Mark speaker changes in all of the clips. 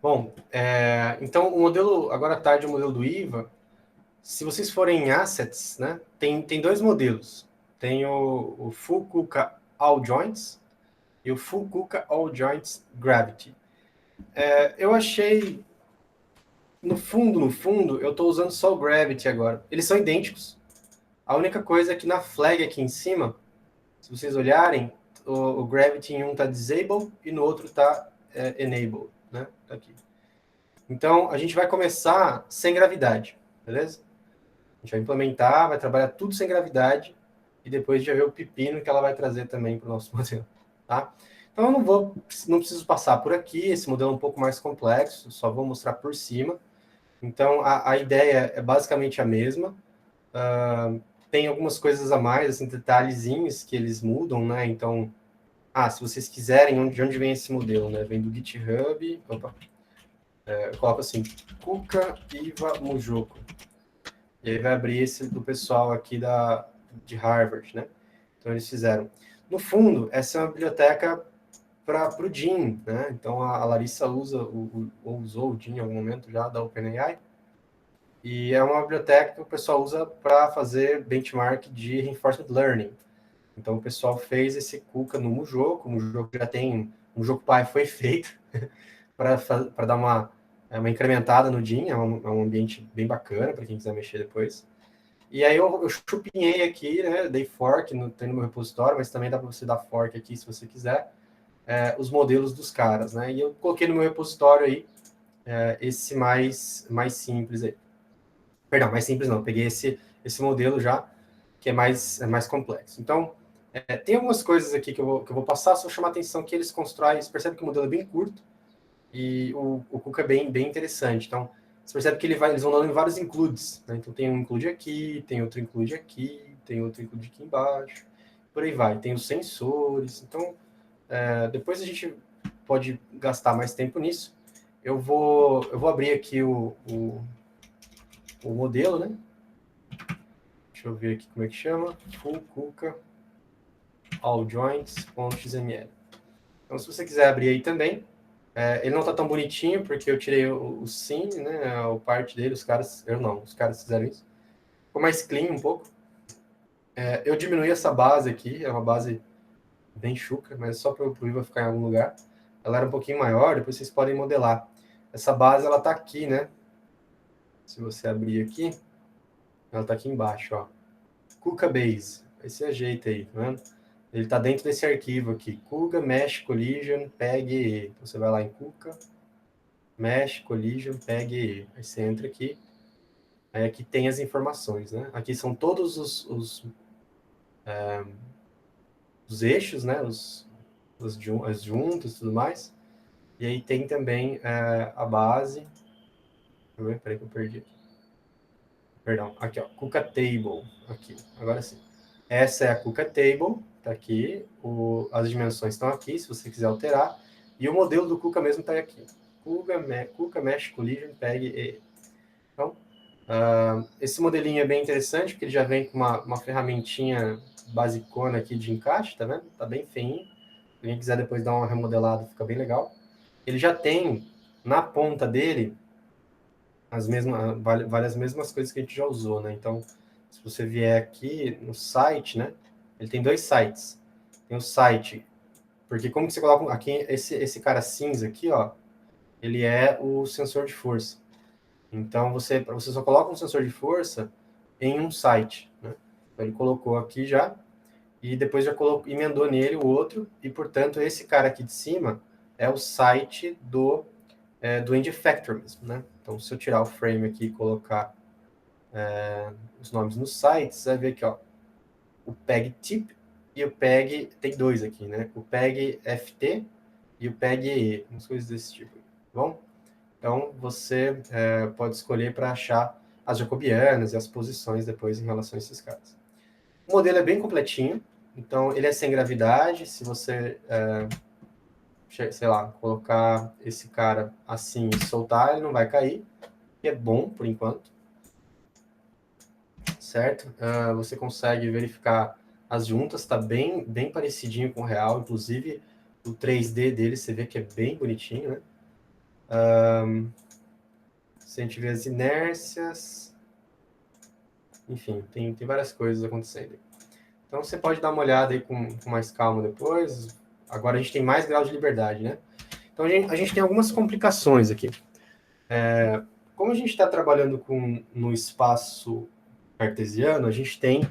Speaker 1: Bom, então o modelo, agora à tarde, o modelo do IVA, se vocês forem em Assets, né, tem dois modelos. Tem o Fukuoka All Joints e o Fukuoka All Joints Gravity. Eu achei, no fundo, eu estou usando só o Gravity agora. Eles são idênticos. A única coisa é que na flag aqui em cima, se vocês olharem, o Gravity em um está Disabled e no outro está Enabled, né? Tá aqui. Então, a gente vai começar sem gravidade, beleza? A gente vai implementar, vai trabalhar tudo sem gravidade e depois a gente vai ver o pepino que ela vai trazer também para o nosso modelo, tá? Então, eu não preciso passar por aqui, esse modelo é um pouco mais complexo, só vou mostrar por cima. Então, a ideia é basicamente a mesma. Tem algumas coisas a mais, assim, detalhezinhos que eles mudam, né? Então, se vocês quiserem, de onde vem esse modelo, né? Vem do GitHub, eu coloco assim, Kuka Iva Mujoko. E aí vai abrir esse do pessoal aqui de Harvard, né? Então eles fizeram. No fundo, essa é uma biblioteca para o DIN, né? Então a Larissa ou usou o DIN em algum momento já da OpenAI. E é uma biblioteca que o pessoal usa para fazer benchmark de reinforcement learning. Então o pessoal fez esse Kuka no Mujoko. O Mujoko já tem, o Mujoko Pi foi feito para dar uma incrementada no DIN, é um ambiente bem bacana para quem quiser mexer depois. E aí eu chupinhei aqui, né, dei fork, tem no meu repositório, mas também dá para você dar fork aqui se você quiser, os modelos dos caras, né? E eu coloquei no meu repositório aí esse mais simples aí. Perdão, mais simples não, eu peguei esse modelo já, que é mais complexo. Então, tem algumas coisas aqui que eu vou passar, só chamar a atenção que eles constroem, você percebe que o modelo é bem curto, e o Cuca é bem interessante. Então, você percebe que eles vão dando vários includes, né? Então, tem um include aqui, tem outro include aqui, tem outro include aqui embaixo, por aí vai. Tem os sensores. Então, depois a gente pode gastar mais tempo nisso. Eu vou abrir aqui o modelo, né? Deixa eu ver aqui como é que chama. Full Kuka All Joints.xml. Então, se você quiser abrir aí também, ele não está tão bonitinho, porque eu tirei o sim, né? O parte dele, os caras fizeram isso. Ficou mais clean um pouco. Eu diminuí essa base aqui, é uma base bem chuca, mas só para o Iva ficar em algum lugar. Ela era um pouquinho maior, depois vocês podem modelar. Essa base, ela está aqui, né? Se você abrir aqui, ela está aqui embaixo, ó. Kuka Base, esse ajeita aí, tá vendo? Ele está dentro desse arquivo aqui, Kuka Mesh Collision PEG. Então você vai lá em Kuka Mesh Collision PEG. Aí você entra aqui. Aí aqui tem as informações, né? Aqui são todos os eixos, né? As juntas e tudo mais. E aí tem também a base. Deixa eu ver, peraí que eu perdi aqui. Perdão, aqui ó, Kuka Table. Aqui, agora sim. Essa é a Kuka Table, tá aqui. As dimensões estão aqui, se você quiser alterar. E o modelo do Kuka mesmo está aqui. Kuka Mesh Collision PEG. Então, esse modelinho é bem interessante, porque ele já vem com uma ferramentinha basicona aqui de encaixe, tá vendo? Tá bem feinho. Se alguém quiser depois dar uma remodelada, fica bem legal. Ele já tem, na ponta dele, vale as mesmas coisas que a gente já usou, né? Então, se você vier aqui no site, né? Ele tem dois sites. Tem o site, porque como que você coloca aqui, esse cara cinza aqui, ó, ele é o sensor de força. Então, você só coloca um sensor de força em um site, né? Então, ele colocou aqui já, e depois já emendou nele o outro, e, portanto, esse cara aqui de cima é o site do End Effector mesmo, né? Então, se eu tirar o frame aqui e colocar os nomes nos sites, você vai ver aqui, ó, o PEG tip e o PEG, tem dois aqui, né? O PEG FT e o PEG EE, umas coisas desse tipo, tá bom? Então, você pode escolher para achar as jacobianas e as posições depois em relação a esses caras. O modelo é bem completinho, então ele é sem gravidade. Se você, sei lá, colocar esse cara assim e soltar, ele não vai cair, que é bom por enquanto, certo? Você consegue verificar as juntas, está bem parecidinho com o real, inclusive o 3D dele você vê que é bem bonitinho, né? Se a gente vê as inércias, enfim, tem várias coisas acontecendo. Então você pode dar uma olhada aí com mais calma depois. Agora a gente tem mais grau de liberdade, né? Então a gente tem algumas complicações aqui. Como a gente está trabalhando no espaço cartesiano, a gente tem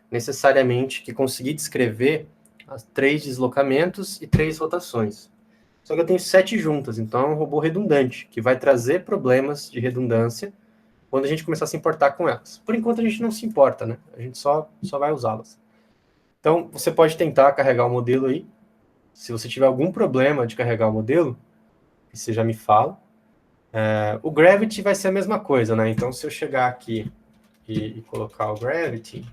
Speaker 1: necessariamente que conseguir descrever 3 deslocamentos e 3 rotações. Só que eu tenho 7 juntas, então é um robô redundante, que vai trazer problemas de redundância quando a gente começar a se importar com elas. Por enquanto a gente não se importa, né? A gente só vai usá-las. Então você pode tentar carregar o modelo aí. Se você tiver algum problema de carregar o modelo, você já me fala. O Gravity vai ser a mesma coisa, né? Então se eu chegar aqui e colocar o Gravity,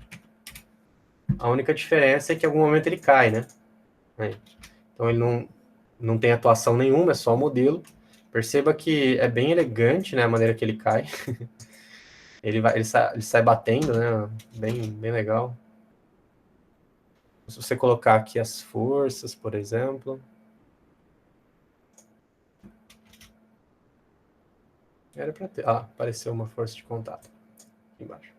Speaker 1: a única diferença é que em algum momento ele cai, né? Então ele não tem atuação nenhuma, é só o modelo. Perceba que é bem elegante, né, a maneira que ele cai. ele sai batendo, né? Bem legal. Se você colocar aqui as forças, por exemplo. Era para ter. Ah, apareceu uma força de contato aqui embaixo.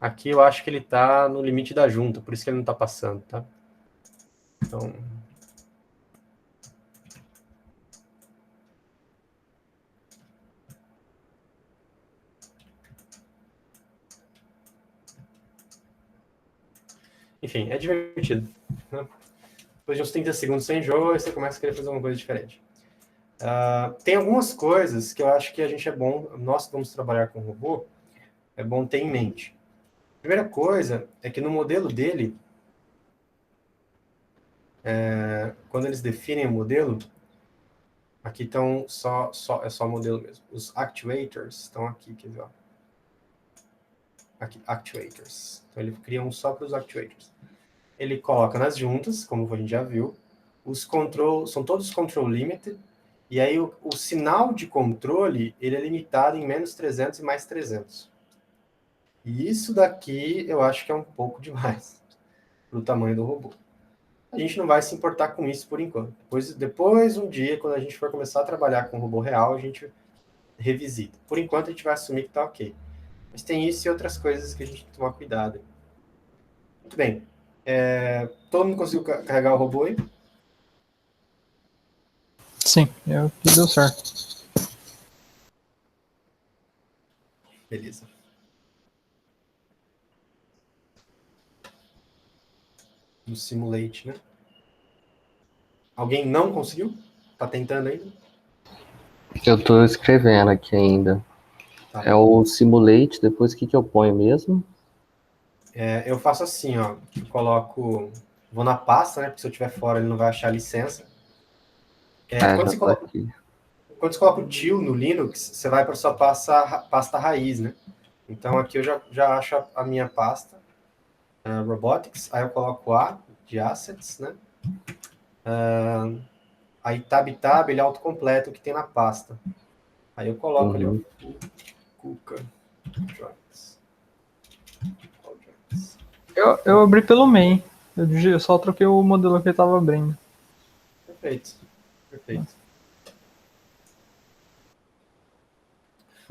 Speaker 1: Aqui eu acho que ele está no limite da junta, por isso que ele não está passando, tá? Então. Enfim, é divertido. Né? Depois de uns 30 segundos sem jogo, você começa a querer fazer uma coisa diferente. Tem algumas coisas que eu acho que a gente nós que vamos trabalhar com robô, é bom ter em mente. A primeira coisa é que no modelo dele, quando eles definem o modelo, aqui estão é só o modelo mesmo. Os actuators estão aqui, quer ver? Ó. Aqui, actuators. Então ele cria um só para os actuators. Ele coloca nas juntas, como a gente já viu, os control são todos control limited, e aí o sinal de controle ele é limitado em menos 300 e mais 300. E isso daqui eu acho que é um pouco demais para o tamanho do robô. A gente não vai se importar com isso por enquanto. Depois um dia, quando a gente for começar a trabalhar com robô real, a gente revisita. Por enquanto a gente vai assumir que está ok. Mas tem isso e outras coisas que a gente tem que tomar cuidado. Muito bem. Todo mundo conseguiu carregar o robô aí?
Speaker 2: Sim, que deu certo.
Speaker 1: Beleza. No Simulate, né? Alguém não conseguiu? Tá tentando ainda?
Speaker 3: Eu tô escrevendo aqui ainda.
Speaker 1: Tá.
Speaker 3: É o Simulate, depois o que eu ponho mesmo?
Speaker 1: Eu faço assim, ó. Eu coloco... Vou na pasta, né? Porque se eu estiver fora, ele não vai achar a licença. Quando
Speaker 3: Já
Speaker 1: você
Speaker 3: tô
Speaker 1: coloca...
Speaker 3: aqui.
Speaker 1: Quando você coloca o til no Linux, você vai para sua pasta raiz, né? Então aqui eu já acho a minha pasta, Robotics, aí eu coloco A de Assets, né? Aí tab, ele autocompleta o que tem na pasta. Aí eu coloco ali, ó, Kuka Joins.
Speaker 2: Eu abri pelo main. Eu só troquei o modelo que ele tava abrindo.
Speaker 1: Perfeito.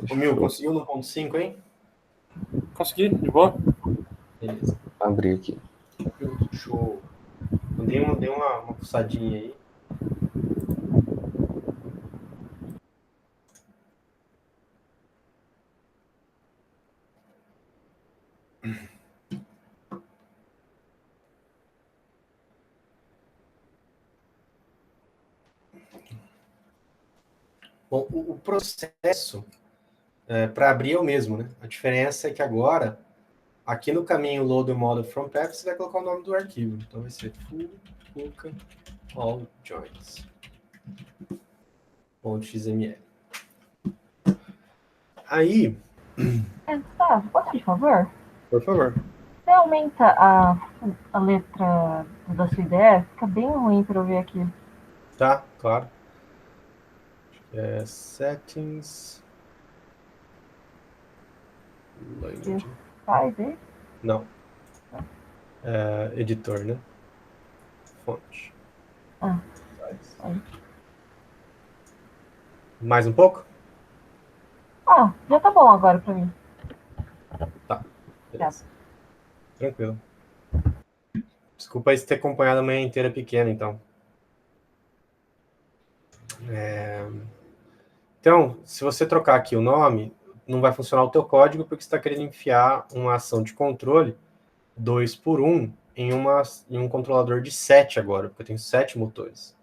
Speaker 1: O Mil, conseguiu no 1.5, hein?
Speaker 4: Consegui, de boa.
Speaker 1: Beleza.
Speaker 3: Abri aqui.
Speaker 1: Show. Eu dei uma fuçadinha aí. Bom, o processo para abrir é o mesmo, né? A diferença é que agora, aqui no caminho Load the Model from Path, você vai colocar o nome do arquivo. Então vai ser full Kuka all joins. .xml. Aí...
Speaker 5: Gustavo, posso, por favor?
Speaker 1: Por favor.
Speaker 5: Você aumenta a letra da sua ideia? Fica bem ruim para eu ver aqui.
Speaker 1: Tá, claro. Settings. Language.
Speaker 5: Faz aí?
Speaker 1: Não. Editor, né? Fonte.
Speaker 5: Ah.
Speaker 1: Mais um pouco?
Speaker 5: Ah, já tá bom agora pra mim.
Speaker 1: Tá. Beleza. Tranquilo. Desculpa aí se ter acompanhado a manhã inteira pequena, então. Então, se você trocar aqui o nome, não vai funcionar o teu código porque você está querendo enfiar uma ação de controle 2 por 1 em um controlador de 7 agora, porque eu tenho 7 motores.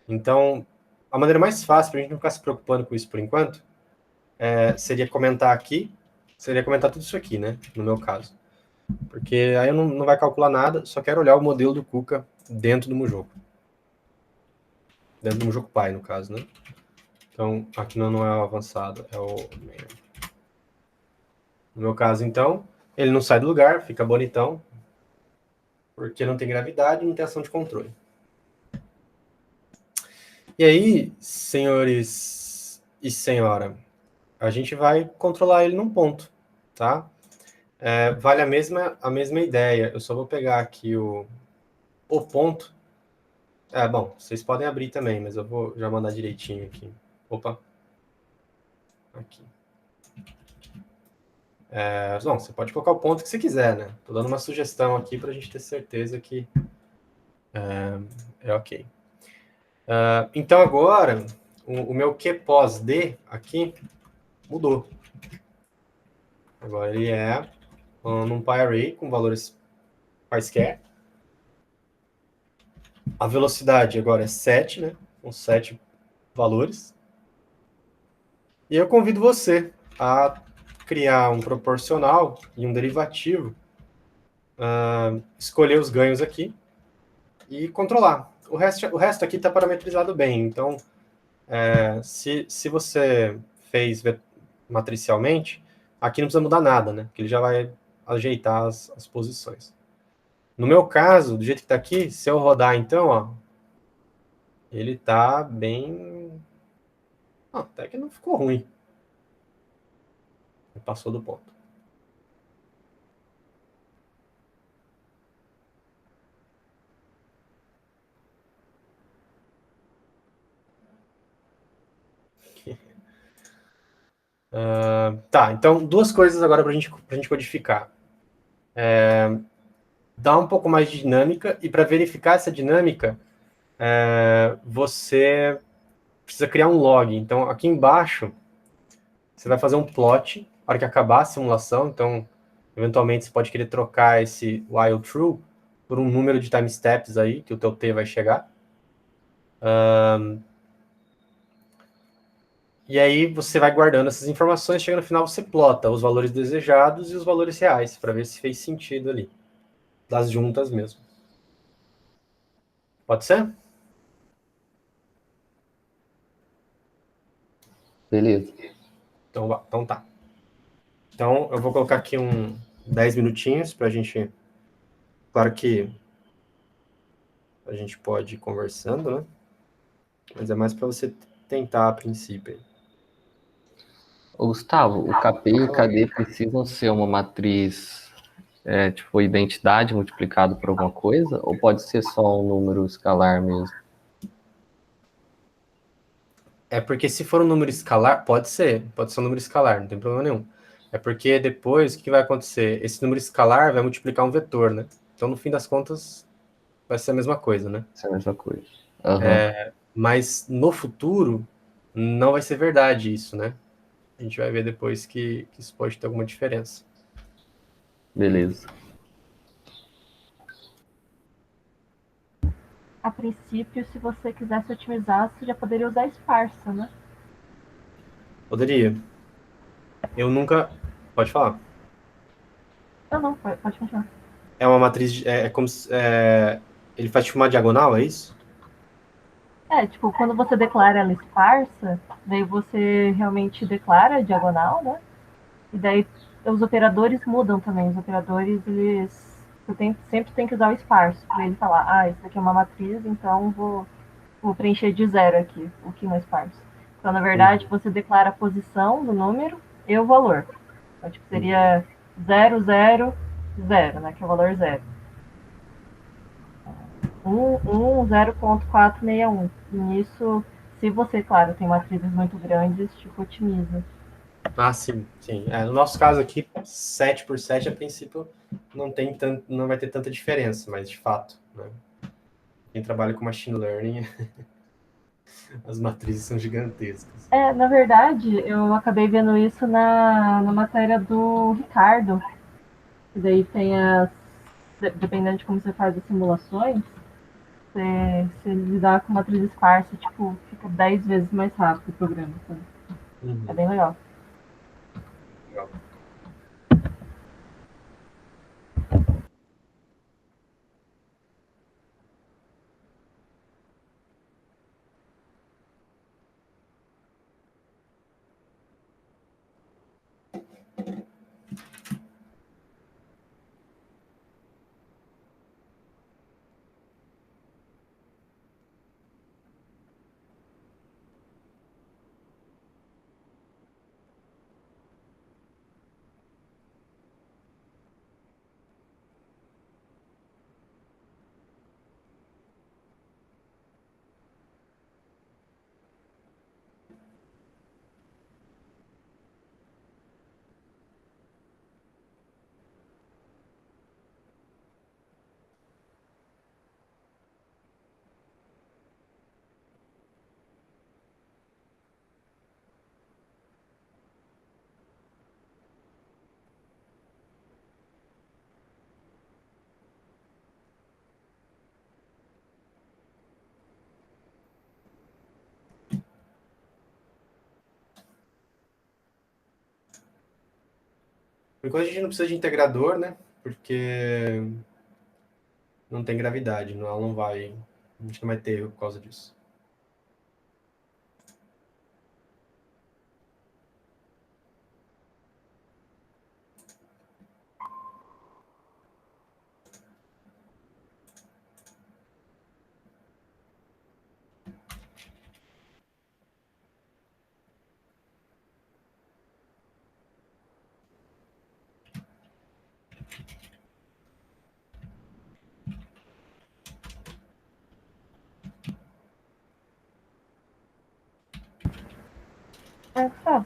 Speaker 1: Então, a maneira mais fácil para a gente não ficar se preocupando com isso por enquanto, seria comentar tudo isso aqui, né? No meu caso. Porque aí eu não vai calcular nada, só quero olhar o modelo do Kuka dentro do Mujoku. Dentro do Mujoku Pai, no caso, né? Então, aqui não é o avançado, é o main. No meu caso, então, ele não sai do lugar, fica bonitão, porque não tem gravidade e não tem ação de controle. E aí, senhores e senhora, a gente vai controlar ele num ponto, tá? Vale a mesma ideia. Eu só vou pegar aqui o ponto. Bom, vocês podem abrir também, mas eu vou já mandar direitinho aqui. Opa. Aqui. Não, você pode colocar o ponto que você quiser, né? Tô dando uma sugestão aqui para a gente ter certeza que é ok. Então agora, o meu Q pós D aqui mudou. Agora ele é num PyArray com valores quaisquer. A velocidade agora é 7, né? Com 7 valores. E eu convido você a criar um proporcional e um derivativo, escolher os ganhos aqui e controlar. O resto aqui está parametrizado bem. Então, se você fez matricialmente, aqui não precisa mudar nada, né? Porque ele já vai ajeitar as posições. No meu caso, do jeito que está aqui, se eu rodar então, ó, ele está bem... até que não ficou ruim. Passou do ponto. Tá, então duas coisas agora para a gente codificar. Dá um pouco mais de dinâmica, e para verificar essa dinâmica, você precisa criar um log. Então, aqui embaixo, você vai fazer um plot, na hora que acabar a simulação. Então, eventualmente, você pode querer trocar esse while true por um número de time steps aí, que o teu T vai chegar. E aí você vai guardando essas informações, chega no final você plota os valores desejados e os valores reais, para ver se fez sentido ali, das juntas mesmo. Pode ser?
Speaker 3: Beleza.
Speaker 1: Então tá. Então eu vou colocar aqui 10 minutinhos para a gente... Claro que a gente pode ir conversando, né? Mas é mais para você tentar a princípio.
Speaker 3: Ô, Gustavo, o KP e o KD precisam ser uma matriz, tipo, identidade multiplicado por alguma coisa? Ou pode ser só um número escalar mesmo?
Speaker 1: É porque se for um número escalar, pode ser um número escalar, não tem problema nenhum. É porque depois, o que vai acontecer? Esse número escalar vai multiplicar um vetor, né? Então, no fim das contas, vai ser a mesma coisa, né?
Speaker 3: Isso é a mesma coisa. Uhum.
Speaker 1: Mas no futuro, não vai ser verdade isso, né? A gente vai ver depois que isso pode ter alguma diferença.
Speaker 3: Beleza.
Speaker 5: A princípio, se você quisesse otimizar, você já poderia usar Sparse, né?
Speaker 1: Poderia. Eu nunca... Pode falar.
Speaker 5: Não, pode continuar.
Speaker 1: É uma matriz... É como se... ele faz tipo uma diagonal, é isso?
Speaker 5: Tipo, quando você declara ela esparsa, daí você realmente declara a diagonal, né? E daí os operadores mudam também. Os operadores, você sempre tem que usar o esparso para ele falar, isso daqui é uma matriz, então vou preencher de zero aqui, o que não é esparso. Então, na verdade, você declara a posição do número e o valor. Então, tipo, seria 0, 0, 0, né? Que é o valor zero. 0.461. E nisso, se você, claro, tem matrizes muito grandes, tipo, otimiza.
Speaker 1: Ah, sim, sim. No nosso caso aqui, 7 por 7, a princípio, não vai ter tanta diferença, mas de fato, né? Quem trabalha com machine learning, as matrizes são gigantescas.
Speaker 5: Na verdade, eu acabei vendo isso na matéria do Ricardo. E daí tem dependendo de como você faz as simulações, você lidar com matriz esparsa, tipo, fica 10 vezes mais rápido o programa, sabe? É
Speaker 1: Uhum.
Speaker 5: bem legal.
Speaker 1: Legal. Por enquanto a gente não precisa de integrador, né? Porque não tem gravidade, ela não vai. A gente não vai ter erro por causa disso.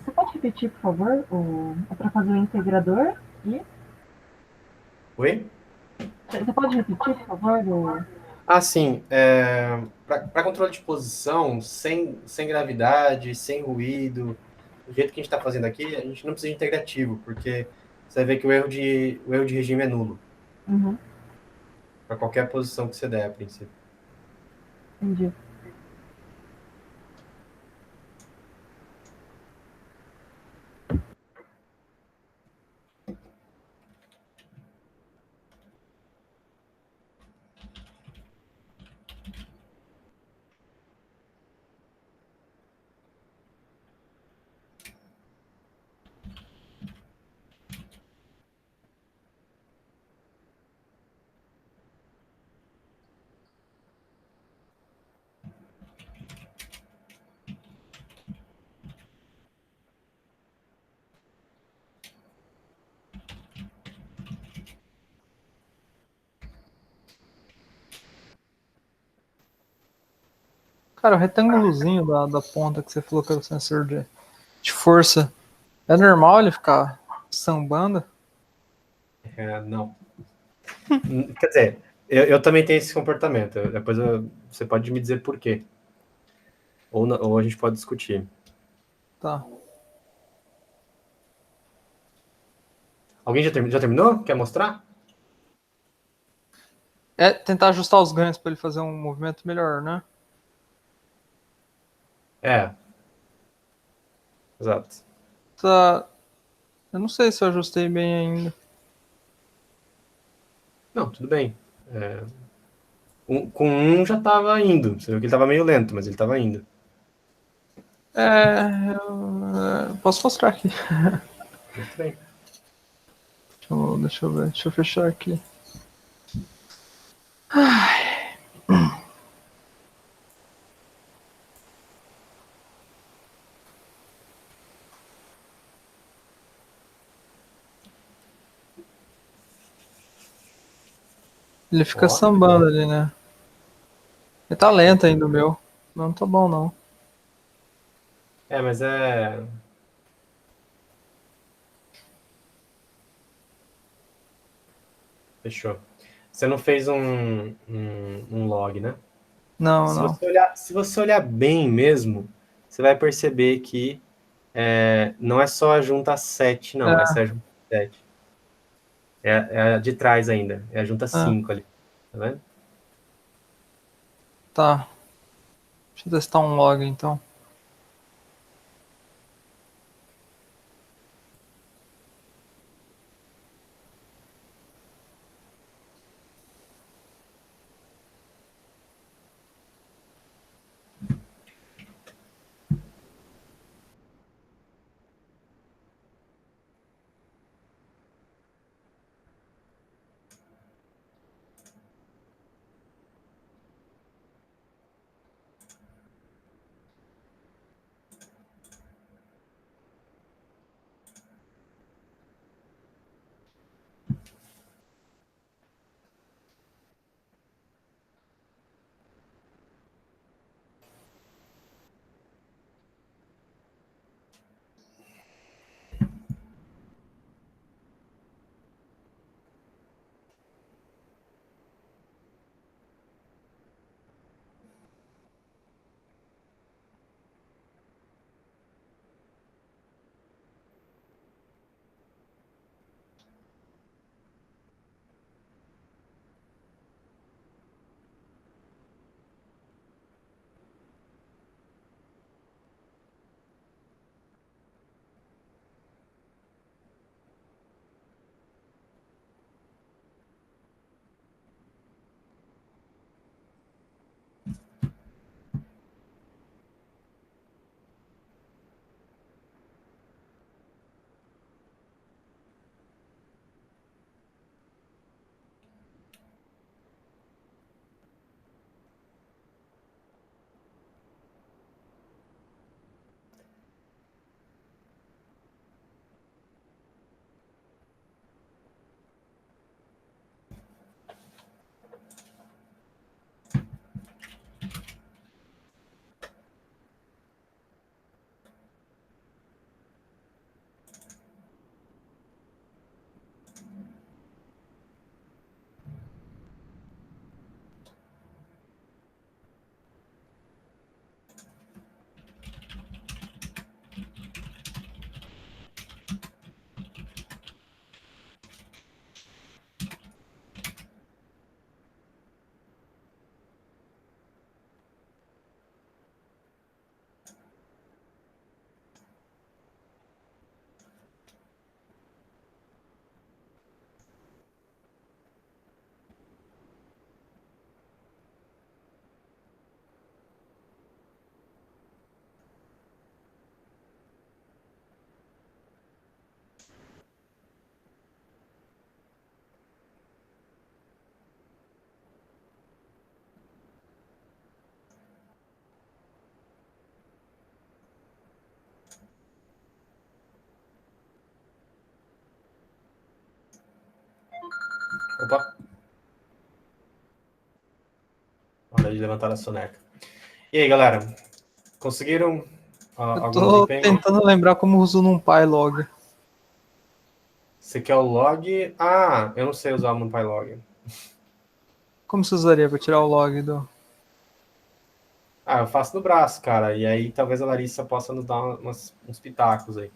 Speaker 5: Você pode repetir, por favor, para fazer o integrador? E
Speaker 1: Oi?
Speaker 5: você pode repetir, por favor?
Speaker 1: Ah, sim. Para controle de posição, sem gravidade, sem ruído, do jeito que a gente está fazendo aqui, a gente não precisa de integrativo, porque você vai ver que o erro de regime é nulo,
Speaker 5: Uhum,
Speaker 1: para qualquer posição que você der, a princípio.
Speaker 5: entendi.
Speaker 2: Cara, o retângulozinho da ponta que você falou que era o sensor de força, é normal ele ficar sambando?
Speaker 1: Não. Quer dizer, eu também tenho esse comportamento. Você pode me dizer por quê. Ou a gente pode discutir.
Speaker 2: Tá.
Speaker 1: Alguém já terminou? Quer mostrar?
Speaker 2: É tentar ajustar os ganhos para ele fazer um movimento melhor, né?
Speaker 1: É, exato.
Speaker 2: Tá. Eu não sei se eu ajustei bem ainda.
Speaker 1: Não, tudo bem. Com um já estava indo. Você viu que ele estava meio lento, mas ele estava indo.
Speaker 2: Eu posso mostrar aqui.
Speaker 1: Muito bem.
Speaker 2: Deixa eu ver, deixa eu fechar aqui. Ele fica
Speaker 1: Ó,
Speaker 2: sambando ali, né? Ele tá lento ainda o meu. Não tá bom, não.
Speaker 1: Mas é. Fechou. Você não fez um log, né?
Speaker 2: Não, não.
Speaker 1: Se você olhar bem mesmo, você vai perceber que não é só a junta 7, não. Essa é
Speaker 2: É,
Speaker 1: a junta 7. É a de trás ainda. É a junta
Speaker 2: é,
Speaker 1: 5 ali. Tá vendo?
Speaker 2: tá. Deixa eu testar um log então.
Speaker 1: Opa, hora de levantar a soneca. E aí, galera? Conseguiram
Speaker 2: Eu
Speaker 1: algum
Speaker 2: tô
Speaker 1: desempenho?
Speaker 2: tentando lembrar como uso o NumPy log.
Speaker 1: Você quer o log? Ah, eu não sei usar o NumPy log.
Speaker 2: Como você usaria para tirar o log do.
Speaker 1: Eu faço no braço, cara. E aí talvez a Larissa possa nos dar uns pitacos aí.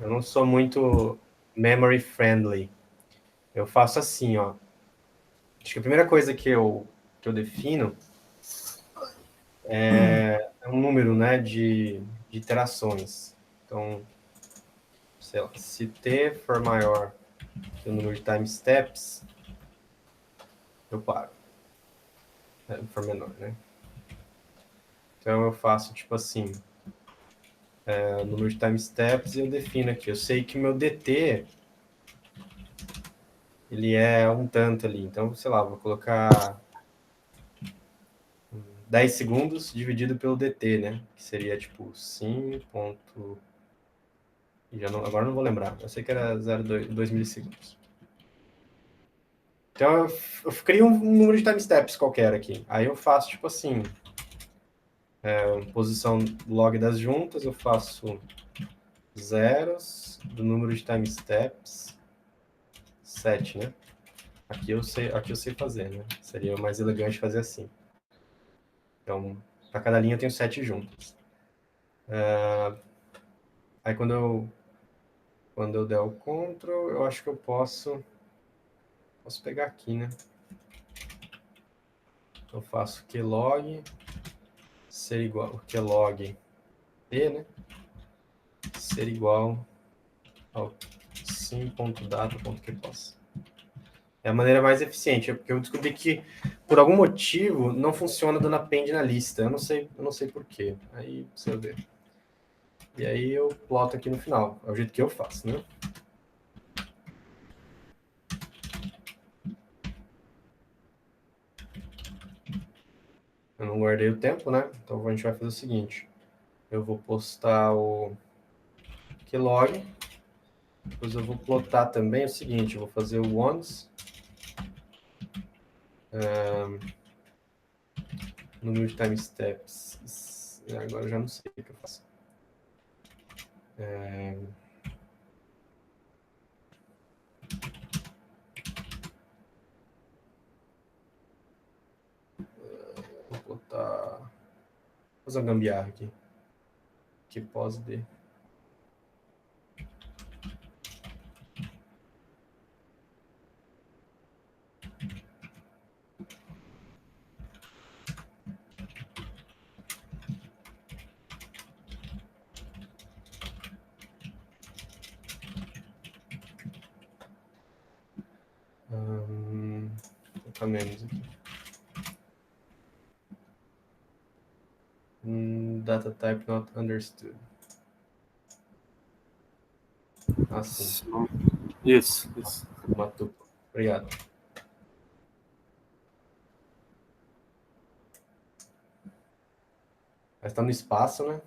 Speaker 1: Eu não sou muito memory friendly. Eu faço assim, ó. Acho que a primeira coisa que eu defino é um número, né, de iterações. Então, sei lá, se t for maior que o número de time steps, eu paro. For menor, né? Então eu faço tipo assim, o número de time steps e eu defino aqui. Eu sei que o meu dt ele é um tanto ali. Então, sei lá, vou colocar 10 segundos dividido pelo dt, né? Que seria tipo sim ponto... agora não vou lembrar. Eu sei que era 0,2 milissegundos. Então, eu crio um número de time steps qualquer aqui. Aí eu faço, tipo assim, posição log das juntas, eu faço zeros do número de time steps 7, né? Aqui eu sei fazer, né? Seria mais elegante fazer assim. Então, para cada linha eu tenho 7 juntas. Aí quando eu der o Ctrl, eu acho que eu posso pegar aqui, né? Eu faço qlog ser igual, qlog t, né? Ser igual ao sim.data.qpos. É a maneira mais eficiente, porque eu descobri que, por algum motivo, não funciona dando append na lista. Eu não sei por quê. Aí você vê. E aí eu ploto aqui no final. É o jeito que eu faço, né? Eu não guardei o tempo, né? Então a gente vai fazer o seguinte. Eu vou postar o keylog. Depois eu vou plotar também o seguinte. Eu vou fazer o once. Número de time steps. Agora eu já não sei o que eu faço. Vou botar... Vou fazer uma gambiarra aqui. Que pós D. Vou colocar menos aqui. Data type not understood. Assim.
Speaker 4: Isso.
Speaker 1: Matou. Obrigado. Mas tá no espaço, né?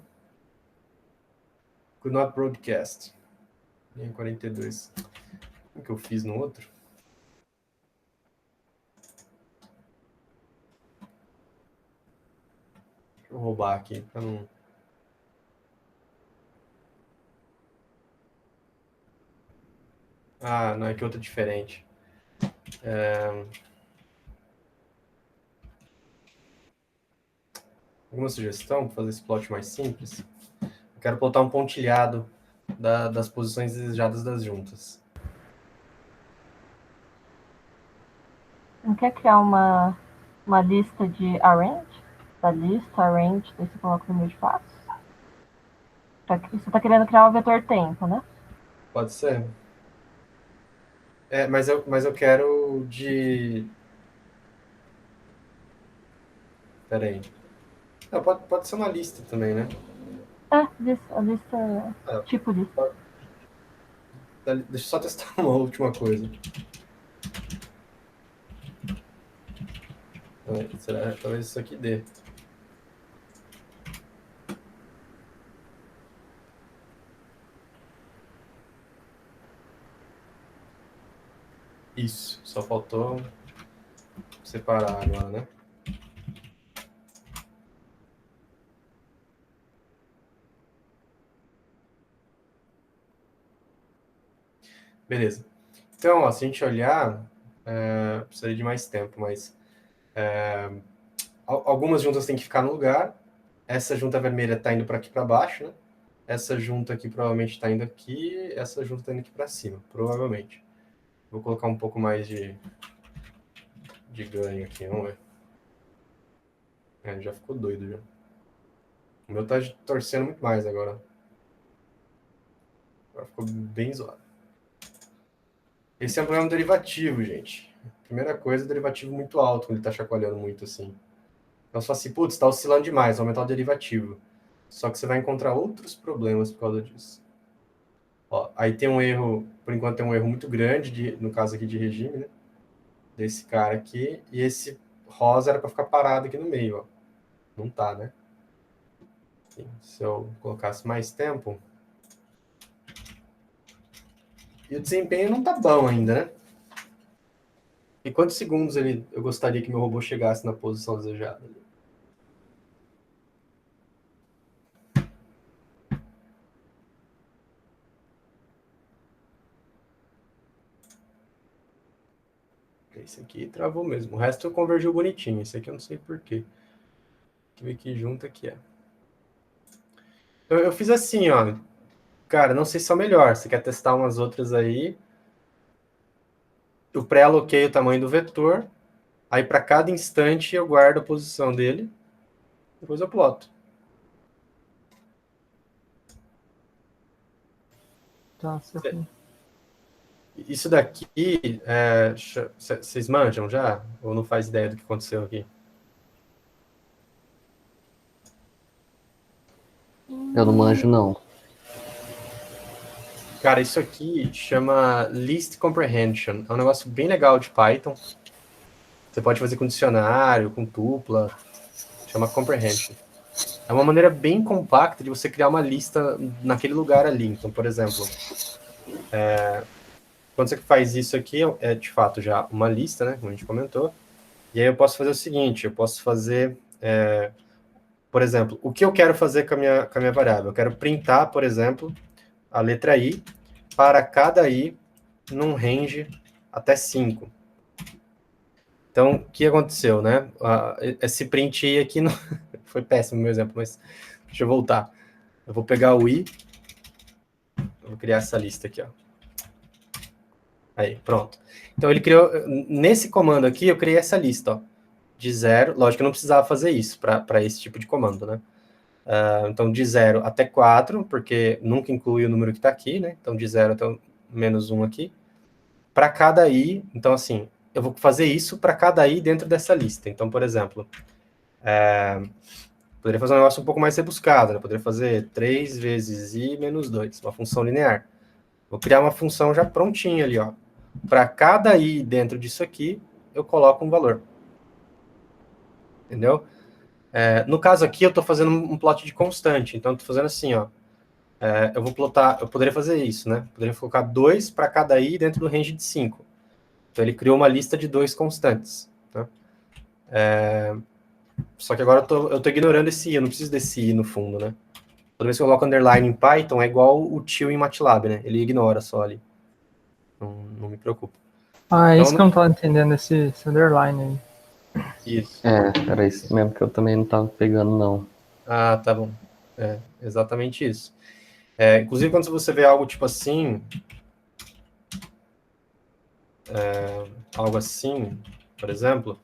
Speaker 1: Could not broadcast. Em 42. O que eu fiz no outro? Deixa eu roubar aqui pra não... Ah, não, é que outra diferente. Alguma sugestão para fazer esse plot mais simples? Eu quero plotar um pontilhado das posições desejadas das juntas.
Speaker 5: Não quer criar uma lista de arrange? Da lista, arrange, daí você coloca o número de passos? Você está querendo criar o vetor tempo, né?
Speaker 1: Pode ser? Mas eu quero de... Pera aí. Não, pode ser uma lista também, né?
Speaker 5: A lista tipo lista.
Speaker 1: Deixa eu só testar uma última coisa. Talvez isso aqui dê. Isso, só faltou separar agora, né? Beleza. Então, ó, se a gente olhar, precisaria de mais tempo, mas algumas juntas têm que ficar no lugar. Essa junta vermelha está indo para aqui para baixo, né? Essa junta aqui provavelmente está indo aqui. Essa junta está indo aqui para cima, provavelmente. Vou colocar um pouco mais de ganho aqui, vamos ver. Já ficou doido já. O meu tá torcendo muito mais agora. Agora ficou bem zoado. Esse é um problema derivativo, gente. Primeira coisa, derivativo muito alto, quando ele tá chacoalhando muito assim. Então, só assim, putz, tá oscilando demais, vou aumentar o derivativo. Só que você vai encontrar outros problemas por causa disso. Ó, aí tem um erro, por enquanto tem um erro muito grande, no caso aqui de regime, né? Desse cara aqui. E esse rosa era para ficar parado aqui no meio, ó. Não tá, né? Se eu colocasse mais tempo... E o desempenho não tá bom ainda, né? Em quantos segundos eu gostaria que meu robô chegasse na posição desejada? Esse aqui travou mesmo. O resto convergiu bonitinho. Esse aqui eu não sei porquê. Deixa eu ver que junta que é. Eu fiz assim, ó. Cara, não sei se é o melhor. Você quer testar umas outras aí? Eu pré-aloquei o tamanho do vetor. Aí, para cada instante, eu guardo a posição dele. Depois eu ploto.
Speaker 2: Tá, certo.
Speaker 1: Isso daqui, vocês manjam já? Ou não faz ideia do que aconteceu aqui?
Speaker 3: Eu não manjo, não.
Speaker 1: Cara, isso aqui chama List Comprehension. É um negócio bem legal de Python. Você pode fazer com dicionário, com tupla. Chama Comprehension. É uma maneira bem compacta de você criar uma lista naquele lugar ali. Então, por exemplo, quando você faz isso aqui, é de fato já uma lista, né? Como a gente comentou. E aí eu posso fazer o seguinte, eu posso fazer, por exemplo, o que eu quero fazer com a minha variável? Eu quero printar, por exemplo, a letra I para cada I num range até 5. Então, o que aconteceu, né? Esse print I aqui não... foi péssimo o meu exemplo, mas deixa eu voltar. Eu vou pegar o I, eu vou criar essa lista aqui, ó. Aí, pronto. Então, ele criou... Nesse comando aqui, eu criei essa lista, ó. De 0, lógico que eu não precisava fazer isso para esse tipo de comando, né? Então, de 0 até 4, porque nunca inclui o número que está aqui, né? Então, de 0 até o menos 1 aqui. Para cada i, então, assim, eu vou fazer isso para cada i dentro dessa lista. Então, por exemplo, poderia fazer um negócio um pouco mais rebuscado, né? Poderia fazer 3 vezes i menos 2, uma função linear. Vou criar uma função já prontinha ali, ó. Para cada i dentro disso aqui, eu coloco um valor. Entendeu? No caso aqui, eu estou fazendo um plot de constante. Então, eu estou fazendo assim, ó. Eu vou plotar, eu poderia fazer isso, né? Poderia colocar 2 para cada i dentro do range de 5. Então, ele criou uma lista de 2 constantes. Tá? Só que agora eu tô ignorando esse i, eu não preciso desse i no fundo, né? Toda vez que eu coloco underline em Python, é igual o tio em MATLAB, né? Ele ignora só ali. Não me preocupa.
Speaker 2: Ah, é
Speaker 1: Então,
Speaker 2: isso que eu não tava entendendo, esse underline aí.
Speaker 1: Isso.
Speaker 3: Era isso mesmo que eu também não tava pegando, não.
Speaker 1: Ah, tá bom. Exatamente isso. Inclusive, quando você vê algo tipo assim, algo assim, por exemplo,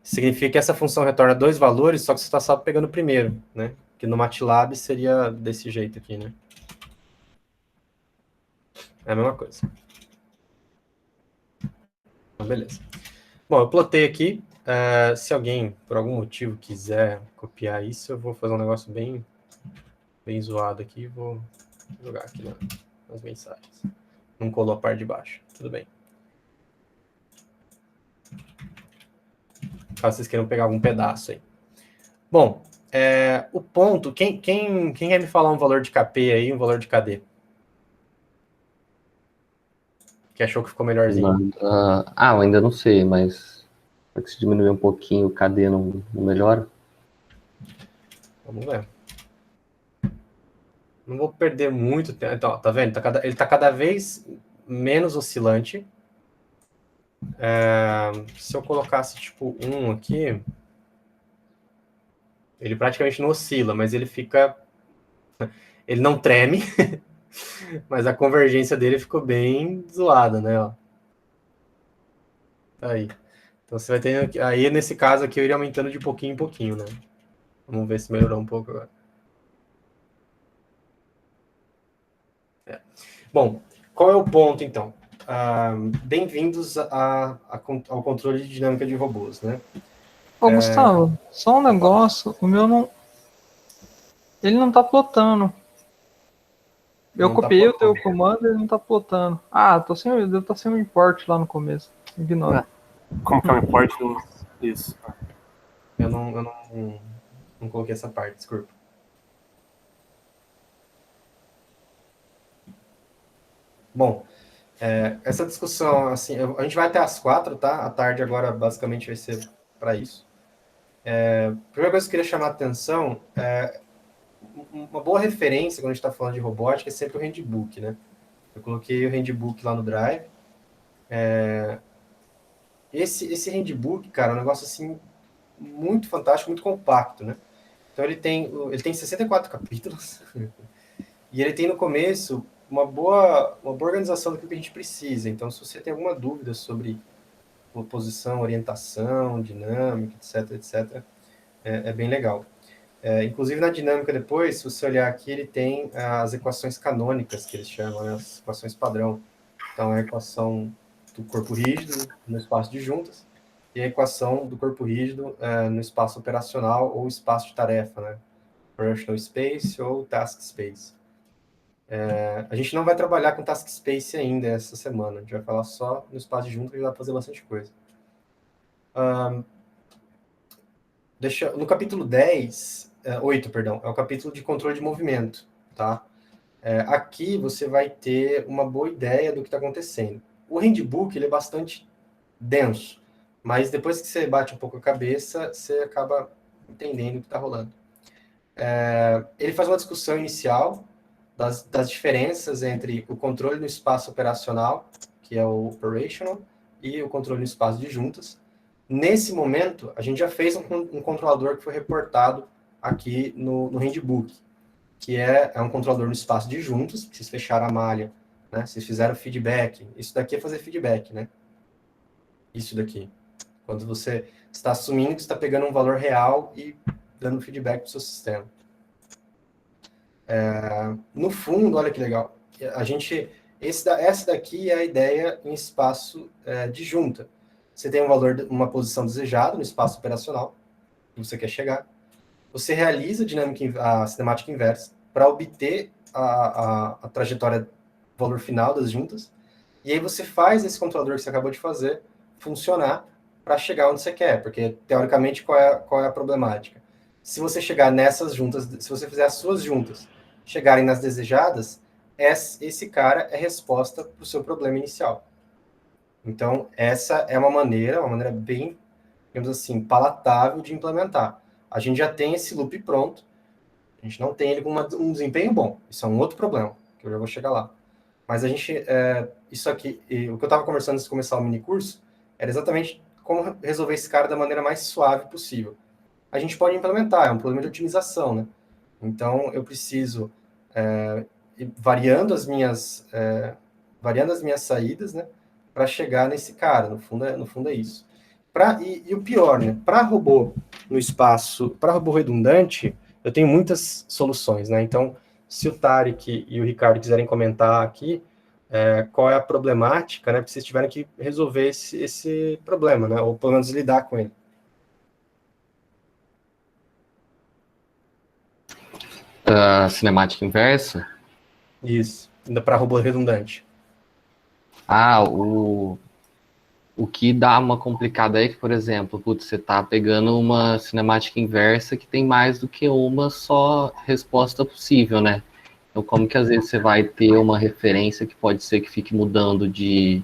Speaker 1: significa que essa função retorna 2 valores, só que você está só pegando o primeiro, né? Que no MATLAB seria desse jeito aqui, né? É a mesma coisa. Então, beleza. Bom, eu plotei aqui. Se alguém, por algum motivo, quiser copiar isso, eu vou fazer um negócio bem zoado aqui e vou jogar aqui nas mensagens. Não colou a parte de baixo. Tudo bem. Caso vocês queiram pegar algum pedaço aí. Bom, o ponto... Quem quer me falar um valor de KP aí, um valor de KD? Que achou que ficou melhorzinho?
Speaker 3: Eu ainda não sei, mas se diminuir um pouquinho, o KD não melhora?
Speaker 1: Vamos ver. Não vou perder muito tempo. Então, tá vendo? Ele tá cada vez menos oscilante. Se eu colocasse, tipo, 1 aqui, ele praticamente não oscila, mas ele fica... Ele não treme, mas a convergência dele ficou bem zoada, né? Ó. Tá aí. Então, você vai ter... Aí, nesse caso aqui, eu iria aumentando de pouquinho em pouquinho, né? Vamos ver se melhorou um pouco agora. Bom, qual é o ponto, então? Bem-vindos ao controle de dinâmica de robôs, né?
Speaker 2: Ô, Gustavo, só um negócio, o meu não... Ele não tá plotando. Eu
Speaker 1: Não tá
Speaker 2: copiei o
Speaker 1: plotando.
Speaker 2: teu comando e ele não tá plotando. Ah, deve estar sem um import lá no começo. Ignora.
Speaker 4: Como que é o import disso?
Speaker 1: Eu não coloquei essa parte, desculpa. Bom, Essa discussão, assim, a gente vai até às 4, tá? A tarde agora basicamente vai ser para isso. A primeira coisa que eu queria chamar a atenção uma boa referência quando a gente está falando de robótica é sempre o handbook, né? Eu coloquei o handbook lá no Drive. Esse handbook, cara, é um negócio assim muito fantástico, muito compacto, né? Então ele tem 64 capítulos e ele tem no começo uma boa organização do que a gente precisa. Então, se você tem alguma dúvida sobre oposição, orientação, dinâmica, etc, etc, é bem legal. Inclusive na dinâmica depois, se você olhar aqui, ele tem as equações canônicas, que eles chamam, né? As equações padrão. Então, a equação do corpo rígido no espaço de juntas e a equação do corpo rígido no espaço operacional ou espaço de tarefa, né? Operational Space ou Task Space. A gente não vai trabalhar com Task Space ainda essa semana, a gente vai falar só no espaço de juntas, que dá para fazer bastante coisa. No capítulo 8, perdão, é o capítulo de controle de movimento, tá? Aqui você vai ter uma boa ideia do que está acontecendo. O handbook ele é bastante denso, mas depois que você bate um pouco a cabeça, você acaba entendendo o que está rolando. Ele faz uma discussão inicial das diferenças entre o controle no espaço operacional, que é o operational, e o controle no espaço de juntas. Nesse momento, a gente já fez um controlador que foi reportado aqui no handbook, que é um controlador no espaço de juntas, vocês fecharam a malha, né? Vocês fizeram feedback. Isso daqui é fazer feedback, né? Isso daqui. Quando você está assumindo que está pegando um valor real e dando feedback para o seu sistema. No fundo, olha que legal. Essa daqui é a ideia em espaço de junta. Você tem um valor, uma posição desejada no espaço operacional, que você quer chegar. Você realiza a cinemática inversa para obter a trajetória, valor final das juntas. E aí você faz esse controlador que você acabou de fazer funcionar para chegar onde você quer. Porque, teoricamente, qual é a problemática? Se você chegar nessas juntas, se você fizer as suas juntas chegarem nas desejadas, esse cara é resposta para o seu problema inicial. Então, essa é uma maneira bem, digamos assim, palatável de implementar. A gente já tem esse loop pronto, a gente não tem ele com um desempenho bom. Isso é um outro problema, que eu já vou chegar lá. Mas isso aqui, o que eu estava conversando antes de começar o mini curso, era exatamente como resolver esse cara da maneira mais suave possível. A gente pode implementar, é um problema de otimização, né? Então, eu preciso variando as minhas saídas, né, para chegar nesse cara. No fundo é isso. E o pior, né? Para robô no espaço, para robô redundante, eu tenho muitas soluções, né? Então, se o Tarek e o Ricardo quiserem comentar aqui qual é a problemática, né? Porque vocês tiveram que resolver esse problema, né? Ou pelo menos lidar com ele.
Speaker 3: Cinemática inversa?
Speaker 1: Isso, ainda para robô redundante.
Speaker 3: O que dá uma complicada aí é que, por exemplo, você tá pegando uma cinemática inversa que tem mais do que uma só resposta possível, né? Então, como que às vezes você vai ter uma referência que pode ser que fique mudando de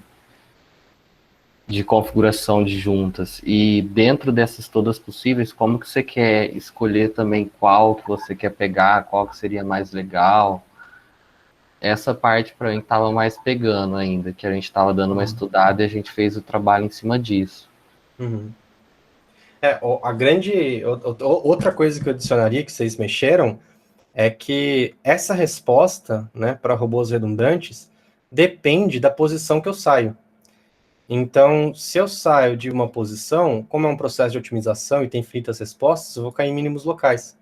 Speaker 3: configuração de juntas? E dentro dessas todas possíveis, como que você quer escolher também qual que você quer pegar, qual que seria mais legal? Essa parte para mim estava mais pegando ainda, que a gente estava dando uma estudada e a gente fez o trabalho em cima disso.
Speaker 1: Uhum. Outra coisa que eu adicionaria, que vocês mexeram, é que essa resposta, né, para robôs redundantes depende da posição que eu saio. Então, se eu saio de uma posição, como é um processo de otimização e tem infinitas respostas, eu vou cair em mínimos locais.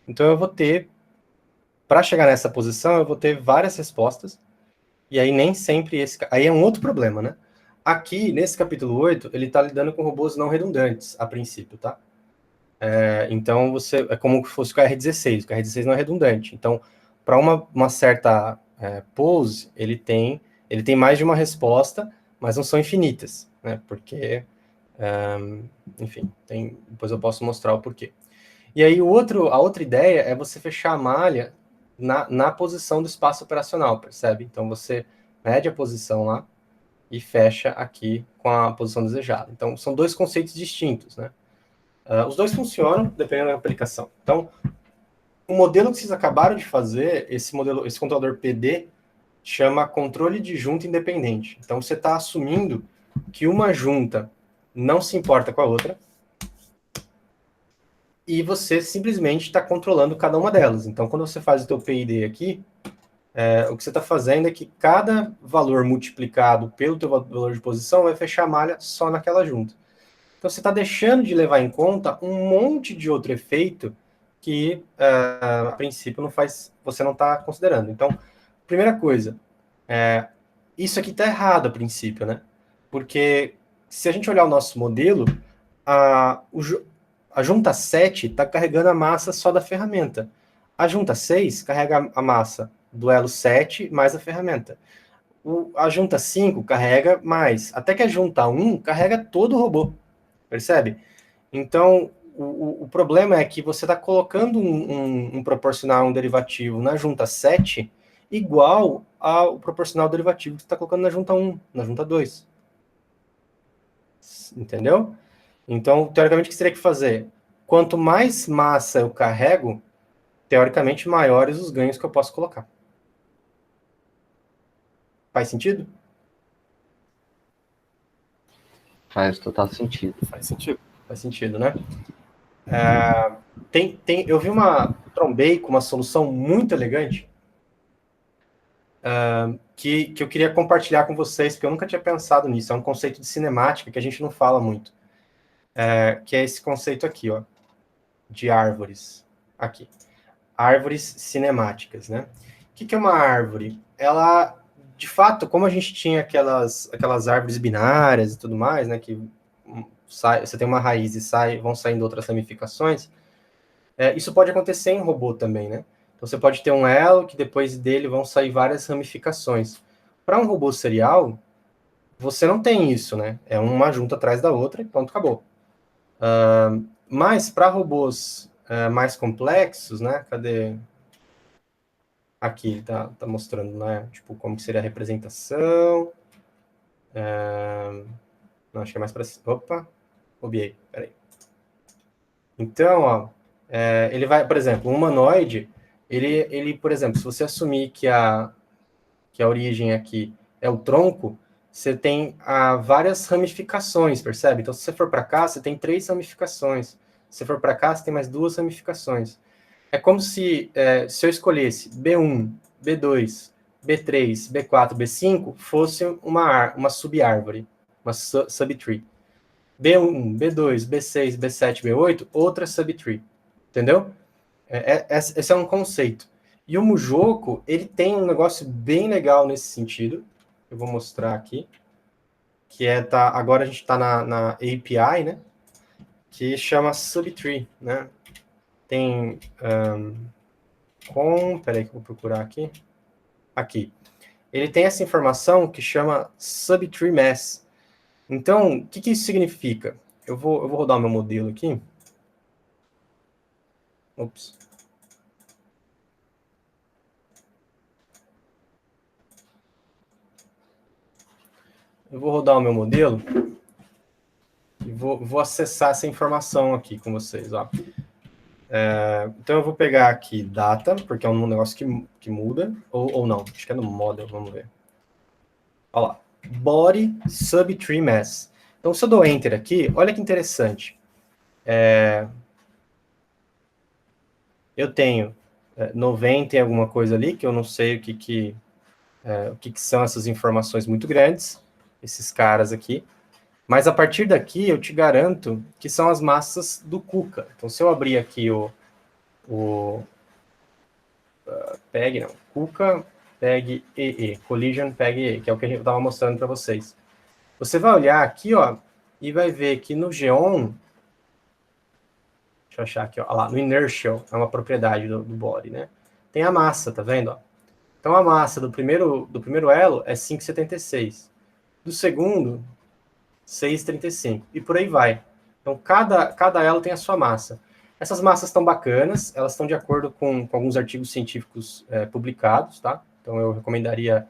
Speaker 1: Então, eu vou ter, para chegar nessa posição, eu vou ter várias respostas, e aí nem sempre aí é um outro problema, né? Aqui, nesse capítulo 8, ele está lidando com robôs não redundantes, a princípio, tá? Então, é como se fosse o KR-16. O KR-16 não é redundante. Então, para uma certa pose, ele tem mais de uma resposta, mas não são infinitas, né? Porque, enfim, depois eu posso mostrar o porquê. E aí, a outra ideia é você fechar a malha na posição do espaço operacional, percebe? Então, você mede a posição lá, e fecha aqui com a posição desejada. Então, são dois conceitos distintos, né? Os dois funcionam dependendo da aplicação. Então, o modelo que vocês acabaram de fazer, esse controlador PD, chama controle de junta independente. Então, você está assumindo que uma junta não se importa com a outra e você simplesmente está controlando cada uma delas. Então, quando você faz o teu PID aqui, o que você está fazendo é que cada valor multiplicado pelo teu valor de posição vai fechar a malha só naquela junta. Então, você está deixando de levar em conta um monte de outro efeito que, a princípio, você não está considerando. Então, primeira coisa, isso aqui está errado a princípio, né? Porque se a gente olhar o nosso modelo, a junta 7 está carregando a massa só da ferramenta. A junta 6 carrega a massa do elo 7 mais a ferramenta. A junta 5 carrega mais. Até que a junta 1 carrega todo o robô. Percebe? Então, o problema é que você está colocando um proporcional, um derivativo na junta 7 igual ao proporcional derivativo que você está colocando na junta 1, na junta 2. Entendeu? Então, teoricamente, o que você teria que fazer? Quanto mais massa eu carrego, teoricamente, maiores os ganhos que eu posso colocar. Faz sentido?
Speaker 3: Faz total sentido.
Speaker 4: Faz sentido.
Speaker 1: Faz sentido, né? Eu trombei com uma solução muito elegante que eu queria compartilhar com vocês, porque eu nunca tinha pensado nisso. É um conceito de cinemática que a gente não fala muito. Que é esse conceito aqui, ó, de árvores. Aqui. Árvores cinemáticas, né? O que é uma árvore? Ela, de fato, como a gente tinha aquelas árvores binárias e tudo mais, né, que você tem uma raiz e vão saindo outras ramificações, isso pode acontecer em robô também, né? Então, você pode ter um elo que depois dele vão sair várias ramificações. Para um robô serial, você não tem isso, né? É uma junta atrás da outra e pronto, acabou. Mas para robôs mais complexos, né? Cadê? Aqui tá mostrando, né? Tipo, como que seria a representação. Não, acho que é mais para... Opa, bobiei, peraí. Então, ó, ele vai, por exemplo, um humanoide, ele, por exemplo, se você assumir que a origem aqui é o tronco, você tem várias ramificações, percebe? Então, se você for para cá, você tem 3 ramificações. Se você for para cá, você tem mais 2 ramificações. É como se eu escolhesse B1, B2, B3, B4, B5, fosse uma sub-árvore, uma sub-tree. B1, B2, B6, B7, B8, outra sub-tree. Entendeu? Esse é um conceito. E o Mujoko, ele tem um negócio bem legal nesse sentido. Eu vou mostrar aqui. Que agora a gente está na API, né? Que chama Subtree, né? Tem... peraí que eu vou procurar aqui. Aqui. Ele tem essa informação que chama Subtree Mass. Então, o que isso significa? Eu vou rodar o meu modelo aqui. Ops. Eu vou rodar o meu modelo e vou acessar essa informação aqui com vocês. Ó. Então, eu vou pegar aqui data, porque é um negócio que muda, ou não, acho que é no model, vamos ver. Olha lá, body subtree mass. Então, se eu dou enter aqui, olha que interessante. Eu tenho 90 e alguma coisa ali, que eu não sei o que são essas informações muito grandes, esses caras aqui. Mas a partir daqui, eu te garanto que são as massas do KUKA. Então, se eu abrir aqui KUKA PEG EE, Collision PEG EE, que é o que eu estava mostrando para vocês. Você vai olhar aqui, ó, e vai ver que no Geon, deixa eu achar aqui, ó, lá, no Inertial, é uma propriedade do body, né? Tem a massa, tá vendo? Ó? Então, a massa do primeiro elo é 5,76. Do segundo, 6,35. E por aí vai. Então, cada elo tem a sua massa. Essas massas estão bacanas, elas estão de acordo com alguns artigos científicos publicados, tá? Então, eu recomendaria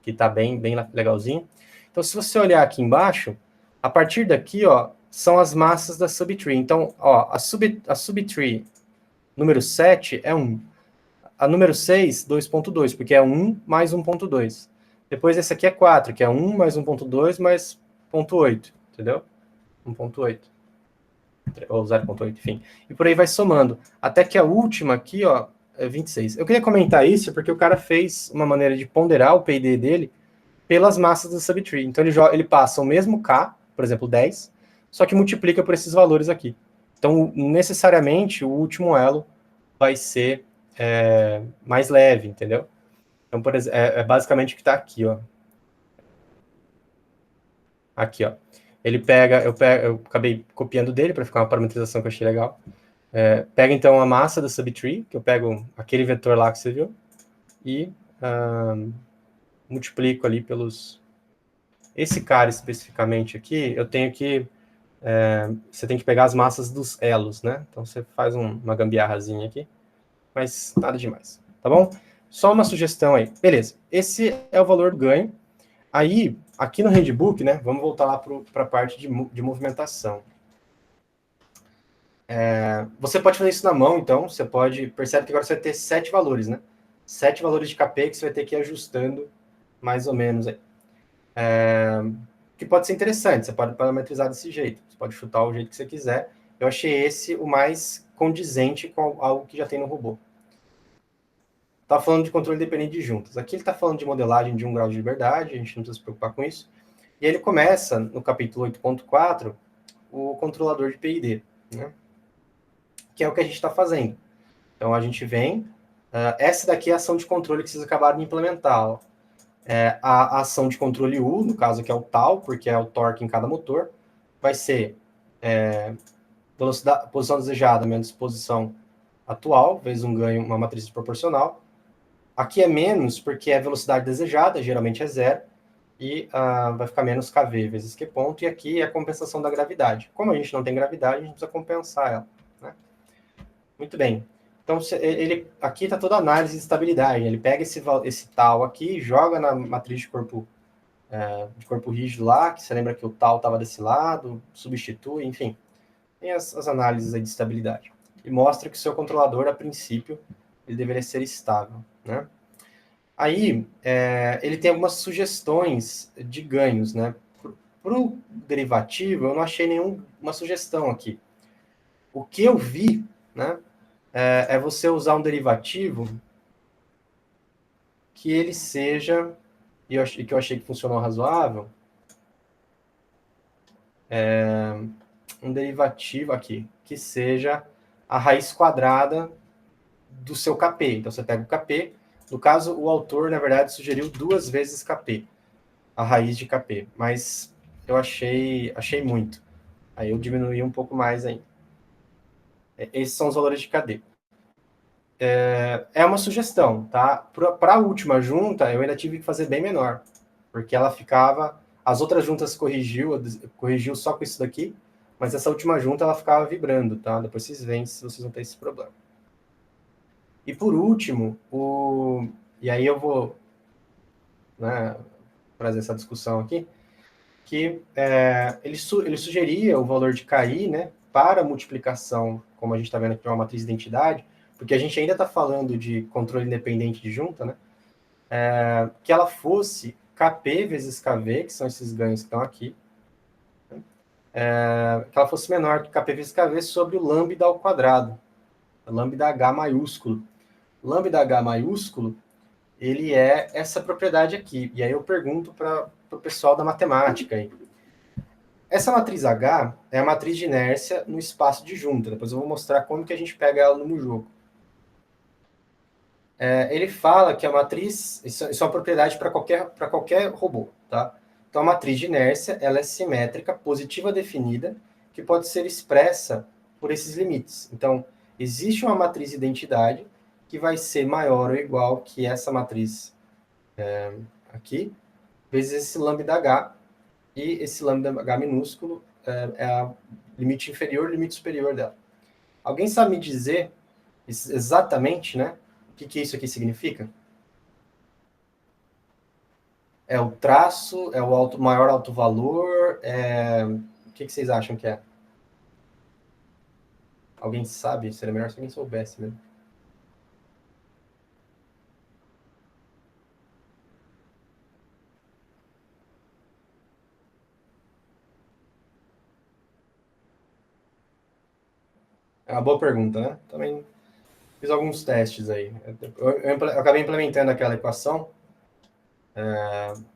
Speaker 1: que tá bem legalzinho. Então, se você olhar aqui embaixo, a partir daqui, ó, são as massas da subtree. Então, ó, a subtree número 7 é 1. A número 6, 2.2, porque é 1 mais 1.2. Depois esse aqui é 4, que é 1 mais 1.2 mais 0.8, entendeu? 1.8. Ou 0.8, enfim. E por aí vai somando. Até que a última aqui, ó, é 26. Eu queria comentar isso porque o cara fez uma maneira de ponderar o P&D dele pelas massas do subtree. Então ele passa o mesmo K, por exemplo, 10, só que multiplica por esses valores aqui. Então, necessariamente, o último elo vai ser mais leve, entendeu? Então, por exemplo, é basicamente o que está aqui, ó. Aqui, ó. Ele pega, eu acabei copiando dele para ficar uma parametrização que eu achei legal. Pega, então, a massa do subtree, que eu pego aquele vetor lá que você viu, e multiplico ali pelos... Esse cara especificamente aqui, eu tenho que... você tem que pegar as massas dos elos, né? Então, você faz uma gambiarrazinha aqui, mas nada demais, tá bom? Só uma sugestão aí. Beleza, esse é o valor do ganho. Aí, aqui no handbook, né, vamos voltar lá para a parte de movimentação. Você pode fazer isso na mão, então, você pode... Percebe que agora você vai ter 7 valores, né? 7 valores de KP que você vai ter que ir ajustando mais ou menos aí. Que pode ser interessante, você pode parametrizar desse jeito, você pode chutar o jeito que você quiser. Eu achei esse o mais condizente com algo que já tem no robô. Está falando de controle dependente de juntas. Aqui ele está falando de modelagem de 1 grau de liberdade, a gente não precisa se preocupar com isso. E ele começa, no capítulo 8.4, o controlador de PID, né? Que é o que a gente está fazendo. Então, a gente vem... essa daqui é a ação de controle que vocês acabaram de implementar. Ó. A ação de controle U, no caso que é o tal, porque é o torque em cada motor, vai ser velocidade, posição desejada menos posição atual, vezes um ganho, uma matriz proporcional. Aqui é menos, porque é velocidade desejada, geralmente é 0, e vai ficar menos kV vezes Q ponto, e aqui é a compensação da gravidade. Como a gente não tem gravidade, a gente precisa compensar ela. Né? Muito bem. Então, aqui está toda a análise de estabilidade. Ele pega esse tal aqui, joga na matriz de corpo rígido lá, que você lembra que o tal estava desse lado, substitui, enfim. Tem as análises aí de estabilidade. E mostra que o seu controlador, a princípio, ele deveria ser estável. Né? Aí, ele tem algumas sugestões de ganhos. Né? Para o derivativo, eu não achei nenhuma sugestão aqui. O que eu vi, né, é você usar um derivativo que ele seja, e que eu achei que funcionou razoável, um derivativo aqui, que seja a raiz quadrada do seu Kp. Então, você pega o Kp, no caso, o autor, na verdade, sugeriu 2 vezes Kp, a raiz de Kp, mas eu achei muito. Aí eu diminuí um pouco mais ainda. Esses são os valores de KD. É uma sugestão, tá? Para a última junta, eu ainda tive que fazer bem menor, porque ela ficava... As outras juntas corrigiu só com isso daqui, mas essa última junta ela ficava vibrando, tá? Depois vocês veem se vocês não têm esse problema. E por último, e aí eu vou, né, trazer essa discussão aqui, que ele sugeria o valor de KI, né, para multiplicação, como a gente está vendo aqui, uma matriz de identidade, porque a gente ainda está falando de controle independente de junta, né, que ela fosse Kp vezes Kv, que são esses ganhos que estão aqui, né, que ela fosse menor que Kp vezes Kv sobre o lambda ao quadrado, lambda H maiúsculo. Lambda H maiúsculo, ele é essa propriedade aqui. E aí eu pergunto para o pessoal da matemática aí. Essa matriz H é a matriz de inércia no espaço de junta. Depois eu vou mostrar como que a gente pega ela no jogo. Ele fala que a matriz... Isso é uma propriedade para qualquer robô, tá? Então, a matriz de inércia, ela é simétrica, positiva definida, que pode ser expressa por esses limites. Então, existe uma matriz de identidade que vai ser maior ou igual que essa matriz aqui, vezes esse lambda H, e esse lambda H minúsculo é o limite inferior e o limite superior dela. Alguém sabe me dizer exatamente, né, o que isso aqui significa? É o traço? É o maior alto valor? O que vocês acham que é? Alguém sabe? Seria melhor se alguém soubesse mesmo. É uma boa pergunta, né? Também fiz alguns testes aí. Eu acabei implementando aquela equação,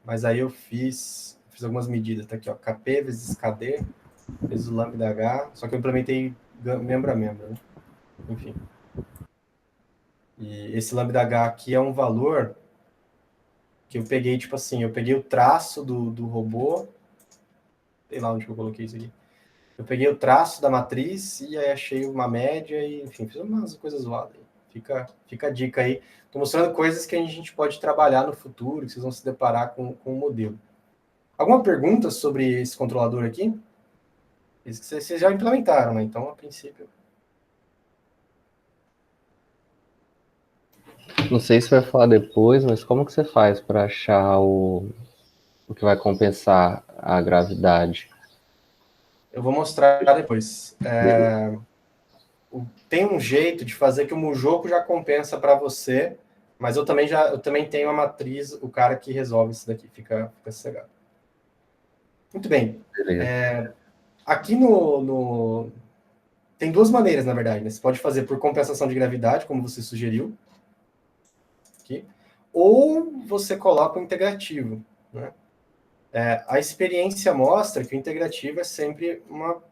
Speaker 1: mas aí eu fiz algumas medidas. Tá aqui, ó. KP vezes KD vezes o lambda H. Só que eu implementei membro a membro, né? Enfim. E esse lambda H aqui é um valor que eu peguei, tipo assim, eu peguei o traço do robô, sei lá onde que eu coloquei isso aqui. Eu peguei o traço da matriz e aí achei uma média e, enfim, fiz umas coisas zoadas. Fica a dica aí. Estou mostrando coisas que a gente pode trabalhar no futuro, que vocês vão se deparar com o modelo. Alguma pergunta sobre esse controlador aqui? Esse que vocês já implementaram, né? Então, a princípio...
Speaker 3: Não sei se vai falar depois, mas como que você faz para achar o que vai compensar a gravidade?
Speaker 1: Eu vou mostrar depois. Tem um jeito de fazer que o Mujoco já compensa para você, mas eu também tenho a matriz, o cara que resolve isso daqui, fica sossegado. Muito bem.
Speaker 3: Beleza.
Speaker 1: Aqui tem duas maneiras, na verdade, né? Você pode fazer por compensação de gravidade, como você sugeriu, aqui, ou você coloca o integrativo, né? A experiência mostra que o integrativo é sempre uma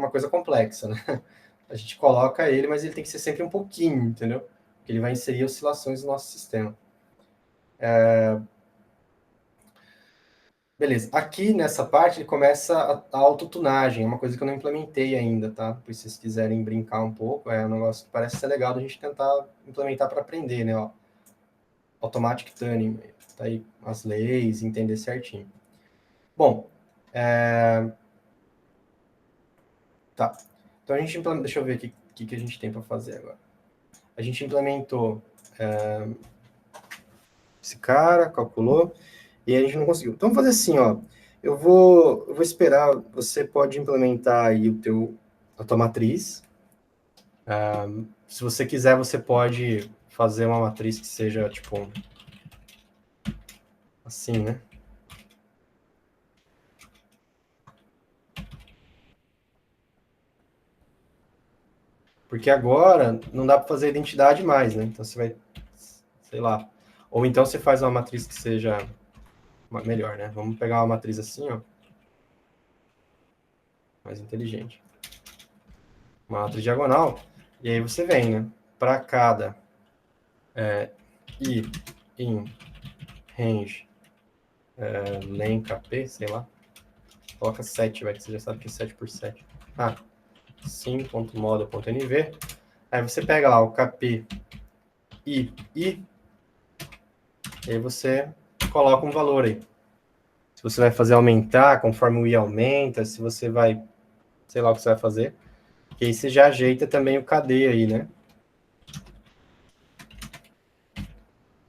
Speaker 1: coisa complexa, né? A gente coloca ele, mas ele tem que ser sempre um pouquinho, entendeu? Porque ele vai inserir oscilações no nosso sistema. Beleza. Aqui nessa parte ele começa a autotunagem, é uma coisa que eu não implementei ainda, tá? Se vocês quiserem brincar um pouco, é um negócio que parece ser legal da gente tentar implementar para aprender, né? Ó, automatic tuning, tá aí as leis, entender certinho. Bom, tá. Então a gente implementa, deixa eu ver aqui o que a gente tem para fazer agora. A gente implementou esse cara, calculou, e a gente não conseguiu. Então, vamos fazer assim, ó. Eu vou esperar, você pode implementar aí a tua matriz. Se você quiser, você pode fazer uma matriz que seja, tipo, assim, né? Porque agora não dá para fazer identidade mais, né? Então você vai, sei lá. Ou então você faz uma matriz que seja melhor, né? Vamos pegar uma matriz assim, ó. Mais inteligente. Uma matriz diagonal. E aí você vem, né? Para cada i in range len kp, sei lá. Coloca 7, vai que você já sabe que é 7 por 7. Sim.model.nv. Aí você pega lá o kp i, e aí você coloca um valor aí. Se você vai fazer aumentar conforme o i aumenta, se você vai, sei lá o que você vai fazer. E aí você já ajeita também o KD aí, né?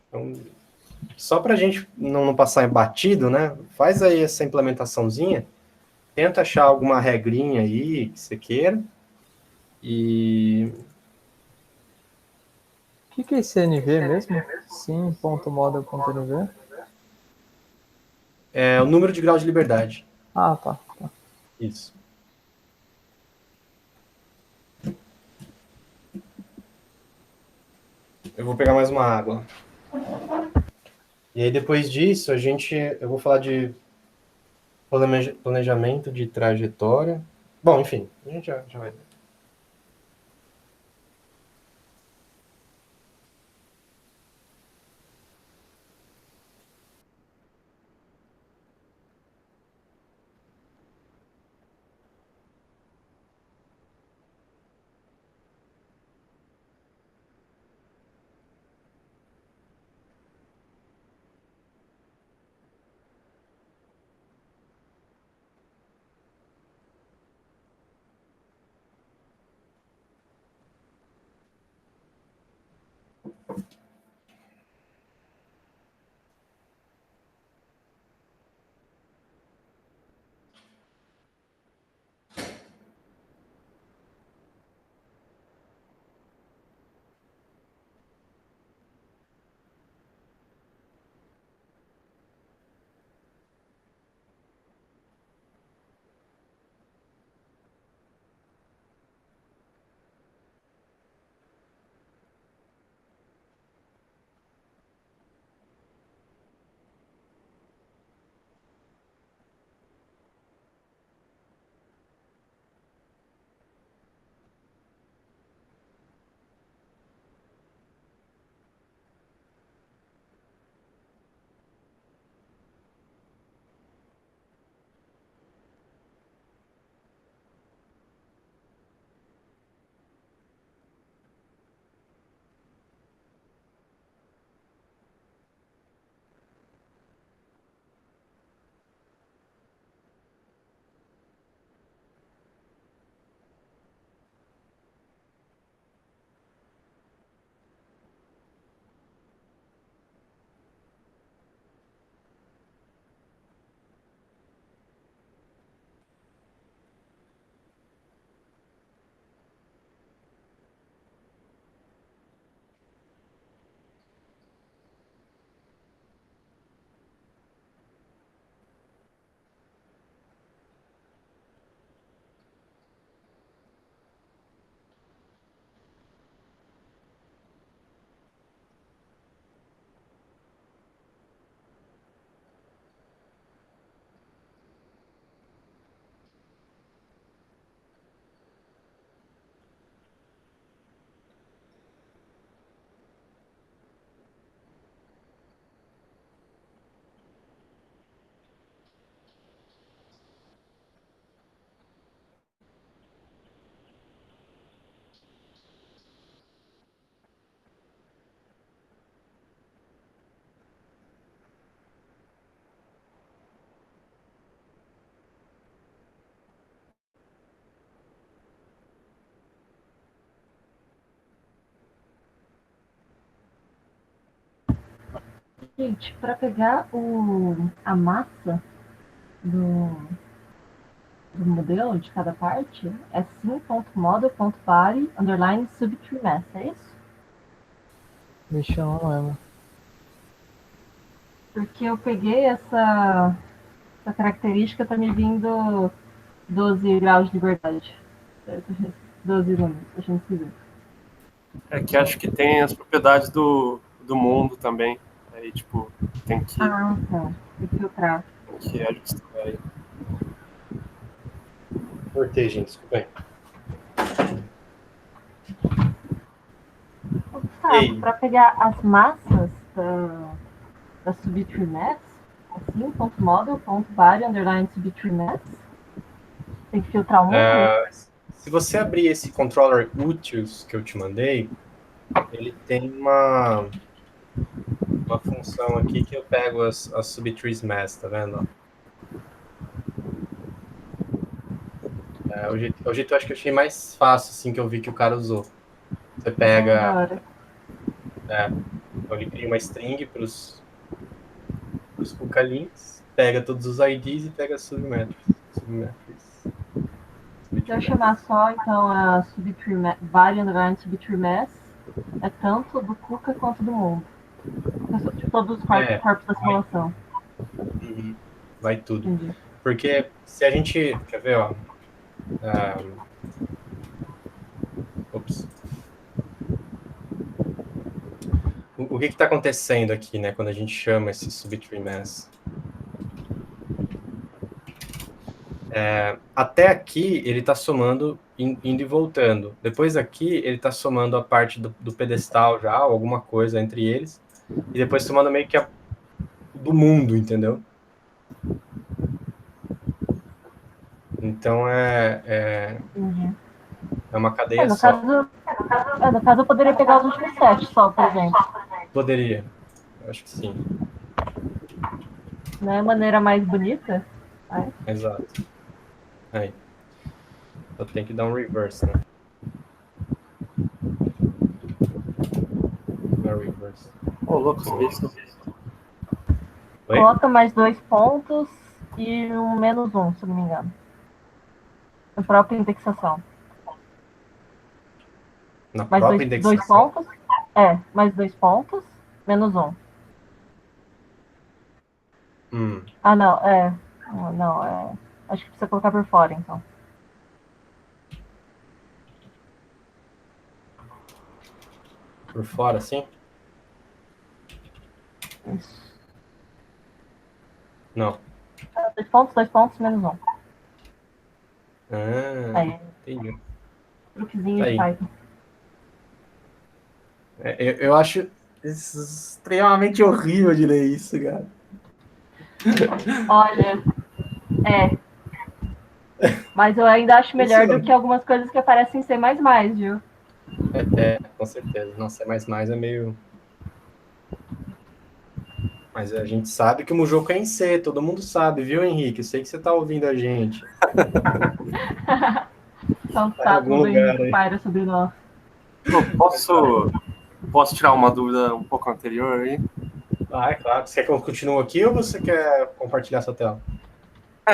Speaker 1: Então, só para a gente não passar batido, né? Faz aí essa implementaçãozinha, tenta achar alguma regrinha aí que você queira e...
Speaker 2: O que é esse NV mesmo? Sim.model.nv?
Speaker 1: É o número de grau de liberdade.
Speaker 2: Ah, tá.
Speaker 1: Isso. Eu vou pegar mais uma água. E aí, depois disso, eu vou falar de planejamento de trajetória. Bom, enfim, a gente já vai ver.
Speaker 5: Gente, para pegar a massa do, do modelo de cada parte, é sim.model.body underline subtree mass, é isso?
Speaker 2: Vixe, eu não lembro.
Speaker 5: Porque eu peguei essa característica, tá me vindo 12 graus de liberdade. 12 números, achando esquisito.
Speaker 4: É que acho que tem as propriedades do mundo também. Aí, tipo, tem
Speaker 5: Ah, tá. Tem que filtrar.
Speaker 4: que ajustar aí.
Speaker 1: Cortei, gente, desculpa aí.
Speaker 5: Gustavo,
Speaker 1: Ei.
Speaker 5: para pegar as massas da subtree mass, assim, ponto model, ponto body, underline subtree mass, tem que filtrar o mundo?
Speaker 1: Se você abrir esse controller utils que eu te mandei, ele tem uma função aqui que eu pego as subtrees mass, tá vendo? O jeito eu acho que eu achei mais fácil, assim, que eu vi que o cara usou. Você
Speaker 5: Da
Speaker 1: pega,
Speaker 5: hora.
Speaker 1: então ele cria uma string para os cucalinhos, pega todos os IDs e pega as submetrics.
Speaker 5: Se eu chamar só, então, a subtree mass, body, underline subtree mass, é tanto do Cuca quanto do mundo. De todos os
Speaker 1: É,
Speaker 5: corpos da
Speaker 1: vai,
Speaker 5: simulação.
Speaker 1: vai tudo.
Speaker 5: Entendi.
Speaker 1: Porque se a gente, quer ver, ó, ops. O que está acontecendo aqui, né, quando a gente chama esse subtree mass? Até aqui ele está somando indo e voltando. Depois aqui ele está somando a parte do pedestal já, ou alguma coisa entre eles, e depois somando meio que do mundo, entendeu? Então
Speaker 5: Entendi.
Speaker 1: é uma cadeia
Speaker 5: No
Speaker 1: só.
Speaker 5: caso, no caso, eu poderia pegar os últimos 7 só, por exemplo.
Speaker 1: Poderia, eu acho que sim.
Speaker 5: Não é a maneira mais bonita? Mas,
Speaker 1: Exato. Aí. Só tem que dar um reverse, né? Não é reverse.
Speaker 4: Ô, louco, isso.
Speaker 1: Oi?
Speaker 5: coloca mais 2 pontos e um menos 1, se não me engano. Na própria indexação.
Speaker 1: Na
Speaker 5: Mais
Speaker 1: própria
Speaker 5: dois
Speaker 1: indexação?
Speaker 5: pontos. Mais 2 pontos, menos 1. Ah, não, Não, acho que precisa colocar por fora, então.
Speaker 1: Por fora, assim?
Speaker 5: Isso.
Speaker 1: Não.
Speaker 5: 2 pontos, menos 1. Aí,
Speaker 1: Entendi.
Speaker 5: truquezinho
Speaker 1: Tá
Speaker 5: de
Speaker 1: aí.
Speaker 5: Python.
Speaker 1: Eu acho extremamente horrível de ler isso, cara.
Speaker 5: Olha, mas eu ainda acho melhor do
Speaker 1: Funciona.
Speaker 5: que algumas coisas que aparecem em C++, viu?
Speaker 1: Com certeza. Não, C++ é meio... Mas a gente sabe que o Mujoco é em C, todo mundo sabe, viu, Henrique? Eu sei que você tá ouvindo a gente.
Speaker 5: Então
Speaker 1: Tá em
Speaker 5: tá
Speaker 1: algum
Speaker 5: tudo aí
Speaker 1: lugar
Speaker 5: que
Speaker 1: aí.
Speaker 5: paira sobre nós.
Speaker 4: Posso tirar uma dúvida um pouco anterior aí?
Speaker 1: Ah, é claro. Você quer que eu continue aqui ou você quer compartilhar sua tela?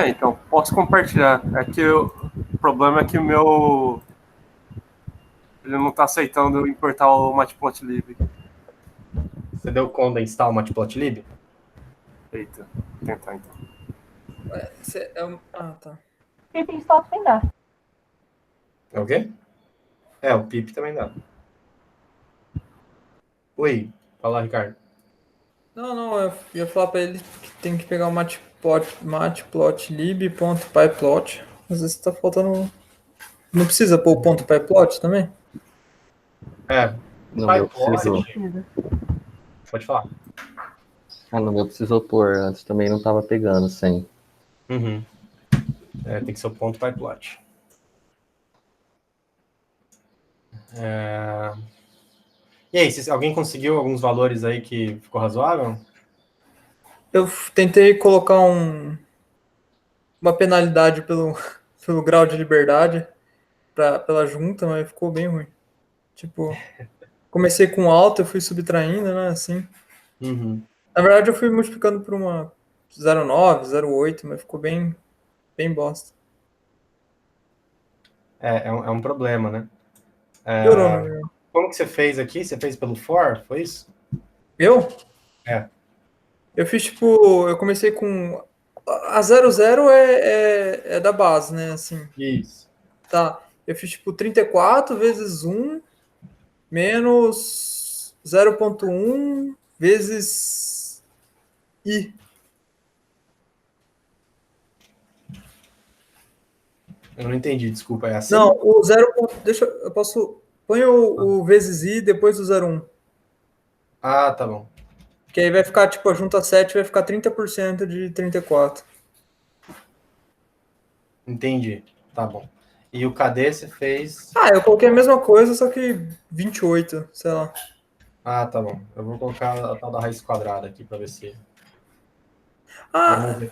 Speaker 4: Então, posso compartilhar. O problema é que o meu. Ele não tá aceitando eu importar o Matplotlib.
Speaker 1: Você deu conta install o Matplotlib?
Speaker 4: Eita, vou tentar então.
Speaker 2: Ah, tá.
Speaker 5: E tem só também dá.
Speaker 1: É o quê? O pip também dá. Oi, fala, Ricardo.
Speaker 2: Não, eu ia falar pra ele que tem que pegar o matplotlib.pyplot. Às vezes tá faltando. Não precisa pôr o ponto .pyplot também?
Speaker 3: No meu precisou.
Speaker 5: Precisa.
Speaker 1: Pode falar.
Speaker 3: No meu precisou pôr. Antes também não tava pegando sem.
Speaker 1: Uhum. Tem que ser o ponto pyplot. E aí, alguém conseguiu alguns valores aí que ficou razoável?
Speaker 2: Eu tentei colocar uma penalidade pelo grau de liberdade pela junta, mas ficou bem ruim. Tipo, comecei com alto, eu fui subtraindo, né? Assim.
Speaker 1: Uhum.
Speaker 2: Na verdade, eu fui multiplicando por uma 0,9, 0,8, mas ficou bem bosta.
Speaker 1: É um problema, né?
Speaker 2: Piorou, na verdade.
Speaker 1: Como que você fez aqui? Você fez pelo for, foi isso?
Speaker 2: Eu?
Speaker 1: É.
Speaker 2: Eu fiz tipo. Eu comecei com. A 00 é da base, né? Assim.
Speaker 1: Isso.
Speaker 2: Tá. Eu fiz tipo 34 vezes 1 menos 0,1 vezes I.
Speaker 1: Eu não entendi, desculpa. É assim?
Speaker 2: Não, o 0. Deixa eu posso. Põe o vezes I depois do 0,1.
Speaker 1: Ah, tá bom.
Speaker 2: Que aí vai ficar, tipo, a junta 7 vai ficar 30% de 34.
Speaker 1: Entendi. Tá bom. E o KD você fez.
Speaker 2: Ah, eu coloquei a mesma coisa, só que 28, sei lá.
Speaker 1: Ah, tá bom. Eu vou colocar a tal da raiz quadrada aqui para ver se. Vamos
Speaker 2: Ah,
Speaker 1: ver.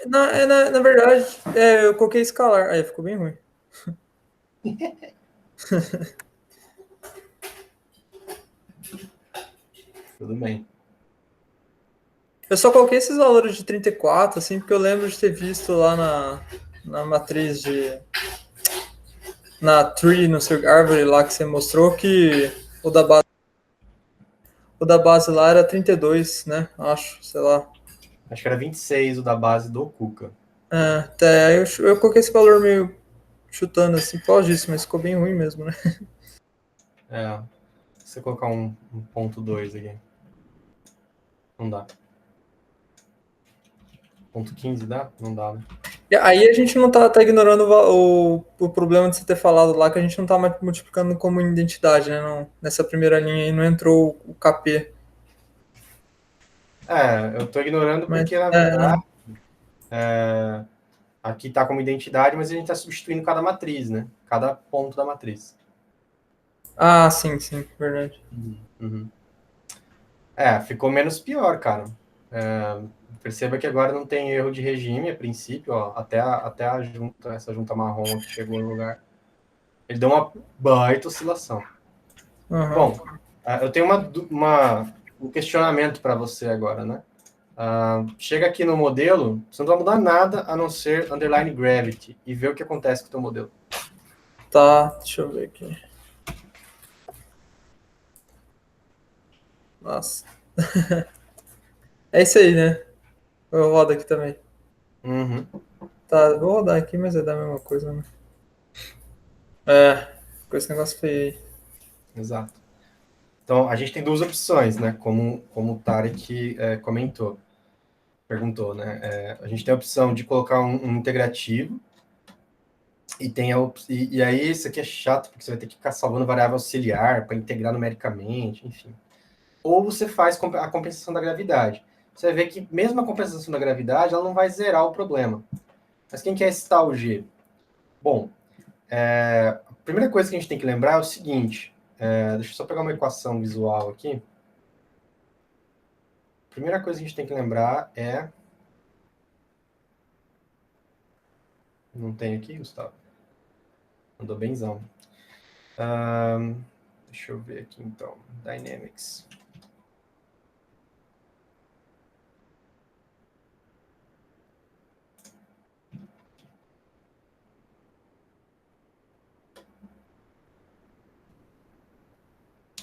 Speaker 2: na verdade, eu coloquei escalar. Aí ficou bem ruim.
Speaker 1: Tudo bem.
Speaker 2: Eu só coloquei esses valores de 34, assim, porque eu lembro de ter visto lá na matriz de. Na tree, no seu árvore lá que você mostrou que o da base, o da base lá era 32, né? Acho, sei lá.
Speaker 1: Acho que era 26 o da base do Cuca.
Speaker 2: Até aí eu coloquei esse valor meio chutando assim, por causa disso, mas ficou bem ruim mesmo, né?
Speaker 1: É. Se você colocar um ponto 2 aqui. Não dá. Ponto 15 dá? Não dá, né?
Speaker 2: E aí a gente não tá ignorando o problema de você ter falado lá, que a gente não tá mais multiplicando como identidade, né? Não, nessa primeira linha aí não entrou o KP.
Speaker 1: Eu tô ignorando
Speaker 2: Mas,
Speaker 1: porque, na verdade, aqui tá como identidade, mas a gente tá substituindo cada matriz, né? Cada ponto da matriz.
Speaker 2: Ah, sim, verdade.
Speaker 1: Uhum. Ficou menos pior, cara. Perceba que agora não tem erro de regime, a princípio, ó, até a junta, essa junta marrom que chegou no lugar. Ele deu uma baita oscilação.
Speaker 2: Uhum.
Speaker 1: Bom, eu tenho um questionamento para você agora, né? Chega aqui no modelo, você não vai mudar nada a não ser underline gravity e ver o que acontece com o teu modelo.
Speaker 2: Tá, deixa eu ver aqui. Nossa. É isso aí, né? Eu rodo aqui também.
Speaker 1: Uhum.
Speaker 2: Tá, vou rodar aqui, mas é da mesma coisa, né? Com esse negócio feio aí.
Speaker 1: Exato. Então, a gente tem duas opções, né? Como o Tarek perguntou, né? A gente tem a opção de colocar um integrativo e e aí isso aqui é chato porque você vai ter que ficar salvando variável auxiliar para integrar numericamente, enfim. Ou você faz a compensação da gravidade. Você vai ver que mesmo a compensação da gravidade, ela não vai zerar o problema. Mas quem que é esse tal G? Bom, a primeira coisa que a gente tem que lembrar é o seguinte. Deixa eu só pegar uma equação visual aqui. A primeira coisa que a gente tem que lembrar é... Não tem aqui, Gustavo? Mandou benzão. Deixa eu ver aqui, então. Dynamics.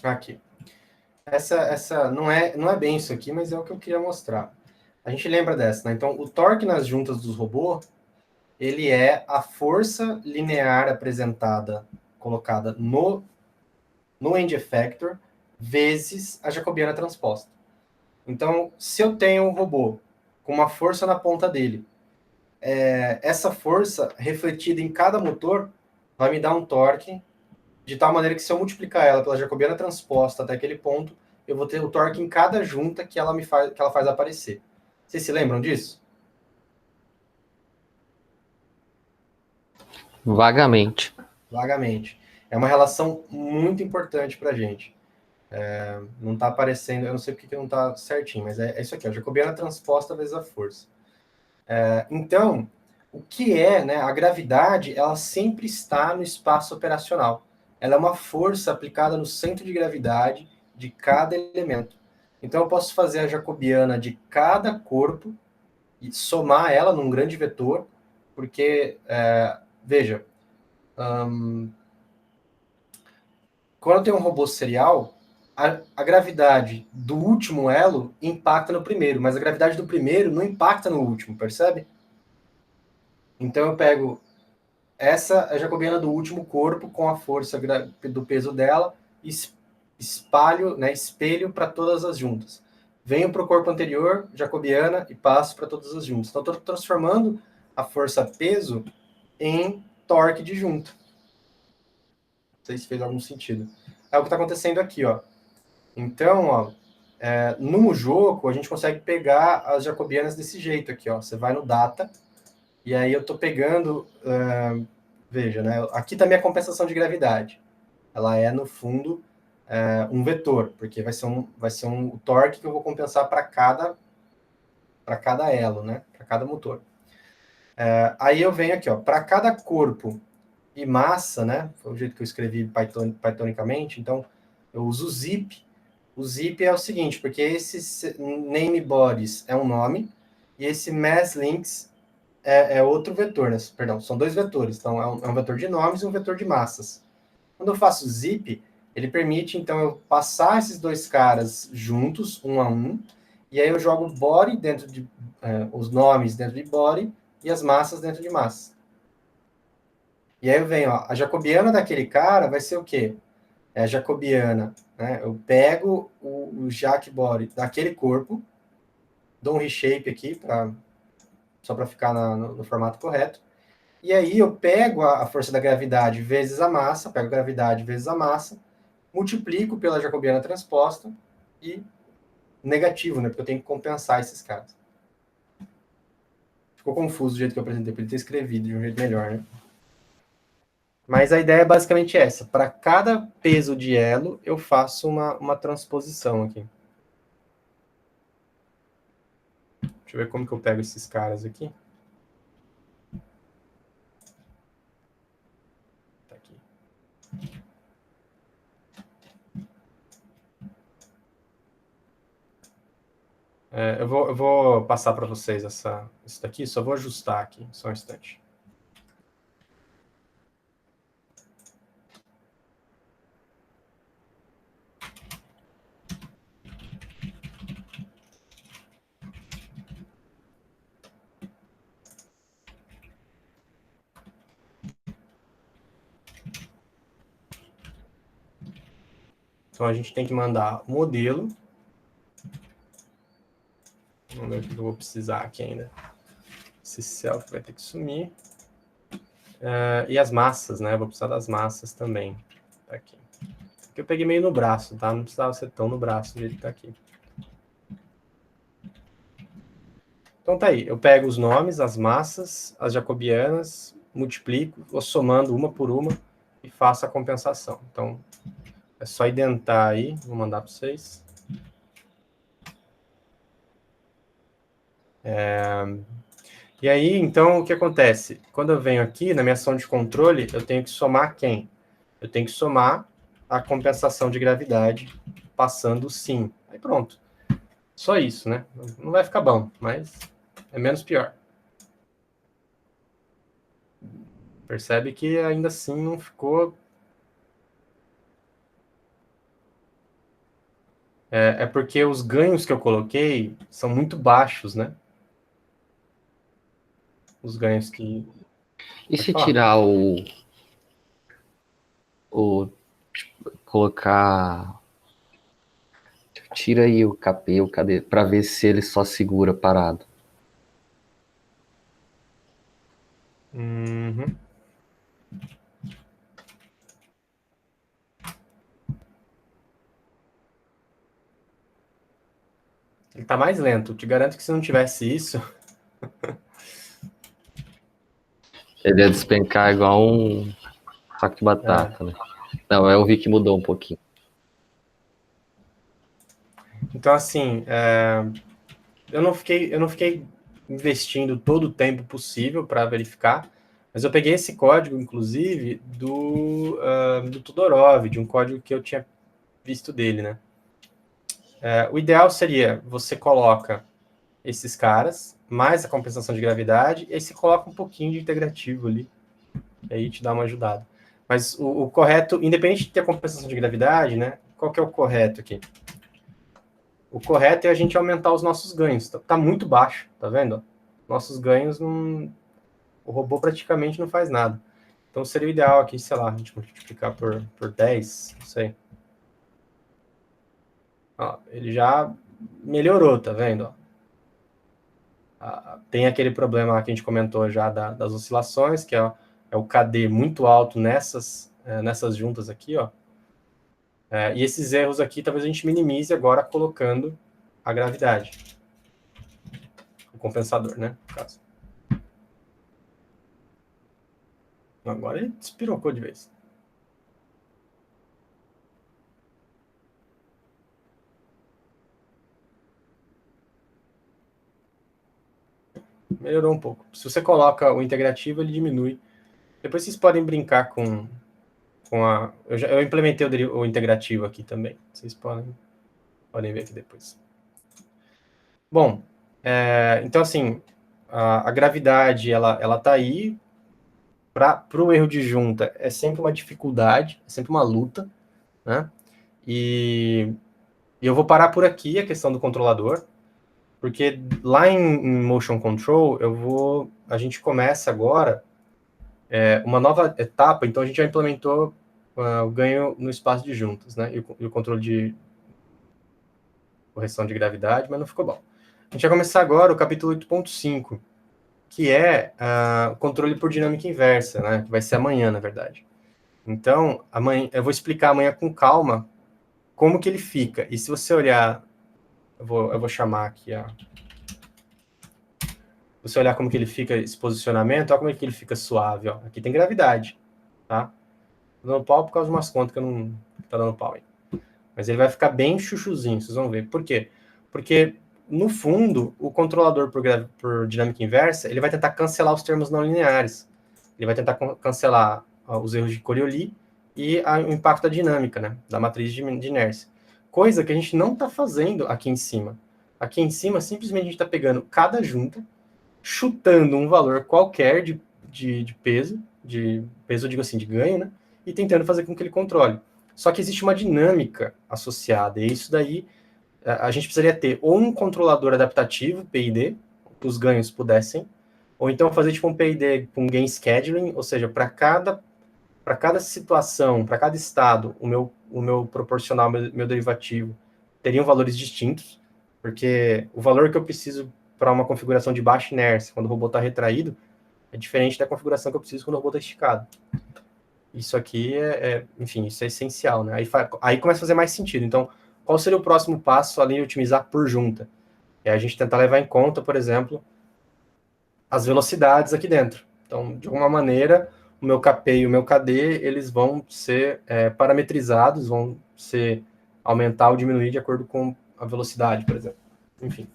Speaker 1: Aqui. Essa não é bem isso aqui, mas é o que eu queria mostrar. A gente lembra dessa, né? Então, o torque nas juntas dos robôs, ele é a força linear colocada no end effector, vezes a jacobiana transposta. Então, se eu tenho um robô com uma força na ponta dele, essa força refletida em cada motor vai me dar um torque de tal maneira que se eu multiplicar ela pela jacobiana transposta até aquele ponto, eu vou ter o torque em cada junta que ela faz aparecer. Vocês se lembram disso?
Speaker 3: Vagamente.
Speaker 1: Vagamente. É uma relação muito importante para a gente. Não está aparecendo, eu não sei porque que não está certinho, mas é isso aqui, a jacobiana transposta vezes a força. Então, o que né, a gravidade, ela sempre está no espaço operacional. Ela é uma força aplicada no centro de gravidade de cada elemento. Então, eu posso fazer a jacobiana de cada corpo e somar ela num grande vetor, porque, veja, quando eu tenho um robô serial, a gravidade do último elo impacta no primeiro, mas a gravidade do primeiro não impacta no último, percebe? Então eu pego essa a jacobiana do último corpo com a força do peso dela e espelho para todas as juntas. Venho para o corpo anterior, jacobiana, e passo para todas as juntas. Então estou transformando a força-peso em torque de junta. Não sei se fez algum sentido. É o que está acontecendo aqui, ó. Então, ó, no Mujoco, a gente consegue pegar as jacobianas desse jeito aqui, ó. Você vai no data, e aí eu estou pegando, veja, né? Aqui está minha compensação de gravidade. Ela é, no fundo, um vetor, porque vai ser o torque que eu vou compensar para cada elo, né? Para cada motor. Aí eu venho aqui, ó, para cada corpo e massa, né? Foi o jeito que eu escrevi pythonicamente. Então, eu uso o zip. O zip é o seguinte, porque esse name bodies é um nome e esse mass links é outro vetor, né? Perdão, são dois vetores. Então, é um vetor de nomes e um vetor de massas. Quando eu faço zip, ele permite, então, eu passar esses dois caras juntos, um a um, e aí eu jogo body dentro de... os nomes dentro de body e as massas dentro de massa. E aí eu venho, ó, a jacobiana daquele cara vai ser o quê? É a jacobiana, né? Eu pego o jack body daquele corpo, dou um reshape aqui, só para ficar no formato correto, e aí eu pego a força da gravidade vezes a massa, pego a gravidade vezes a massa, multiplico pela jacobiana transposta e negativo, né? Porque eu tenho que compensar esses caras. Ficou confuso o jeito que eu apresentei, para ele ter escrevido de um jeito melhor, né? Mas a ideia é basicamente essa. Para cada peso de elo, eu faço uma transposição aqui. Deixa eu ver como que eu pego esses caras aqui. Tá aqui. Eu vou passar para vocês isso daqui, só vou ajustar aqui, só um instante. Então, a gente tem que mandar o modelo. Vamos ver o que eu vou precisar aqui ainda. Esse self vai ter que sumir. E as massas, né? Eu vou precisar das massas também. Tá aqui. Aqui eu peguei meio no braço, tá? Não precisava ser tão no braço do jeito que tá aqui. Então tá aí. Eu pego os nomes, as massas, as jacobianas, multiplico, vou somando uma por uma e faço a compensação. Então, é só identar aí. Vou mandar para vocês. E aí, então, o que acontece? Quando eu venho aqui, na minha ação de controle, eu tenho que somar quem? Eu tenho que somar a compensação de gravidade passando o sim. Aí pronto. Só isso, né? Não vai ficar bom, mas é menos pior. Percebe que ainda assim não ficou... É porque os ganhos que eu coloquei são muito baixos, né? Os ganhos que...
Speaker 3: E se tirar colocar... Tira aí o KP, o KD, para ver se ele só segura parado.
Speaker 1: Uhum. Ele tá mais lento. Te garanto que se não tivesse isso...
Speaker 3: Ele ia despencar igual um saco de batata, né? Não, eu vi que mudou um pouquinho.
Speaker 1: Então, assim, eu não fiquei investindo todo o tempo possível para verificar, mas eu peguei esse código, inclusive, do Todorov, de um código que eu tinha visto dele, né? o ideal seria você coloca esses caras, mais a compensação de gravidade, e aí você coloca um pouquinho de integrativo ali, e aí te dá uma ajudada. Mas o correto, independente de ter a compensação de gravidade, né? Qual que é o correto aqui? O correto é a gente aumentar os nossos ganhos. Tá muito baixo, tá vendo? Nossos ganhos, o robô praticamente não faz nada. Então seria o ideal aqui, sei lá, a gente multiplicar por 10, não sei. Ó, ele já melhorou, tá vendo? Tem aquele problema lá que a gente comentou já das oscilações, que é o KD muito alto nessas juntas aqui, ó. E esses erros aqui, talvez a gente minimize agora colocando a gravidade. O compensador, né, no caso. Agora ele despirocou de vez. Melhorou um pouco. Se você coloca o integrativo, ele diminui. Depois vocês podem brincar com a... Eu implementei o integrativo aqui também. Vocês podem ver aqui depois. Bom, então assim, a gravidade, ela tá aí. Para o erro de junta, é sempre uma dificuldade, é sempre uma luta, né? E eu vou parar por aqui a questão do controlador, porque lá em Motion Control, a gente começa agora uma nova etapa, então a gente já implementou o ganho no espaço de juntas, né? E o controle de correção de gravidade, mas não ficou bom. A gente vai começar agora o capítulo 8.5, que é o controle por dinâmica inversa, né? Que vai ser amanhã, na verdade. Então, amanhã, eu vou explicar amanhã com calma como que ele fica. E se você olhar, eu vou chamar aqui, ó. Se você olhar como que ele fica, esse posicionamento, olha como é que ele fica suave, ó. Aqui tem gravidade, tá? Tô dando pau por causa de umas contas que eu não tá dando pau aí. Mas ele vai ficar bem chuchuzinho, vocês vão ver. Por quê? Porque no fundo, o controlador por dinâmica inversa, ele vai tentar cancelar os termos não lineares. Ele vai tentar cancelar os erros de Coriolis e o impacto da dinâmica, né? Da matriz de inércia. Coisa que a gente não está fazendo aqui em cima. Aqui em cima, simplesmente a gente está pegando cada junta, chutando um valor qualquer de peso, eu digo assim, de ganho, né? E tentando fazer com que ele controle. Só que existe uma dinâmica associada, e isso daí a gente precisaria ter ou um controlador adaptativo, PID, que os ganhos pudessem, ou então fazer tipo um PID com gain scheduling, ou seja, para cada situação, para cada estado, o meu proporcional, meu derivativo, teriam valores distintos, porque o valor que eu preciso para uma configuração de baixa inércia, quando o robô está retraído, é diferente da configuração que eu preciso quando o robô está esticado. Isso aqui enfim, isso é essencial, né? Aí começa a fazer mais sentido. Então, qual seria o próximo passo, além de otimizar por junta? É a gente tentar levar em conta, por exemplo, as velocidades aqui dentro. Então, de alguma maneira, o meu KP e o meu KD, eles vão ser parametrizados, vão ser aumentar ou diminuir de acordo com a velocidade, por exemplo. Enfim.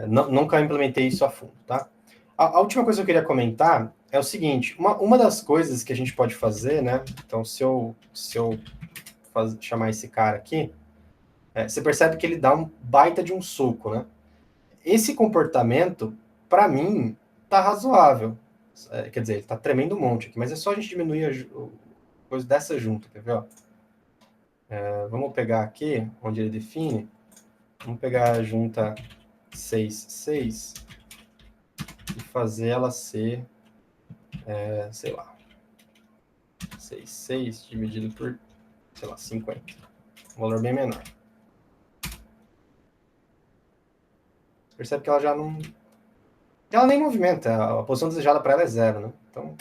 Speaker 1: Nunca implementei isso a fundo, tá? A última coisa que eu queria comentar é o seguinte, uma das coisas que a gente pode fazer, né? Então, se eu chamar esse cara aqui, você percebe que ele dá um baita de um soco, né? Esse comportamento, para mim, tá razoável. Quer dizer, ele tá tremendo um monte aqui, mas é só a gente diminuir a coisa dessa junta, quer ver? Ó? Vamos pegar aqui, onde ele define, vamos pegar a junta 6, 6 e fazer ela ser, sei lá, 6, 6 dividido por, sei lá, 50. Um valor bem menor. Você percebe que ela já não... Ela nem movimenta, a posição desejada para ela é 0, né? Então,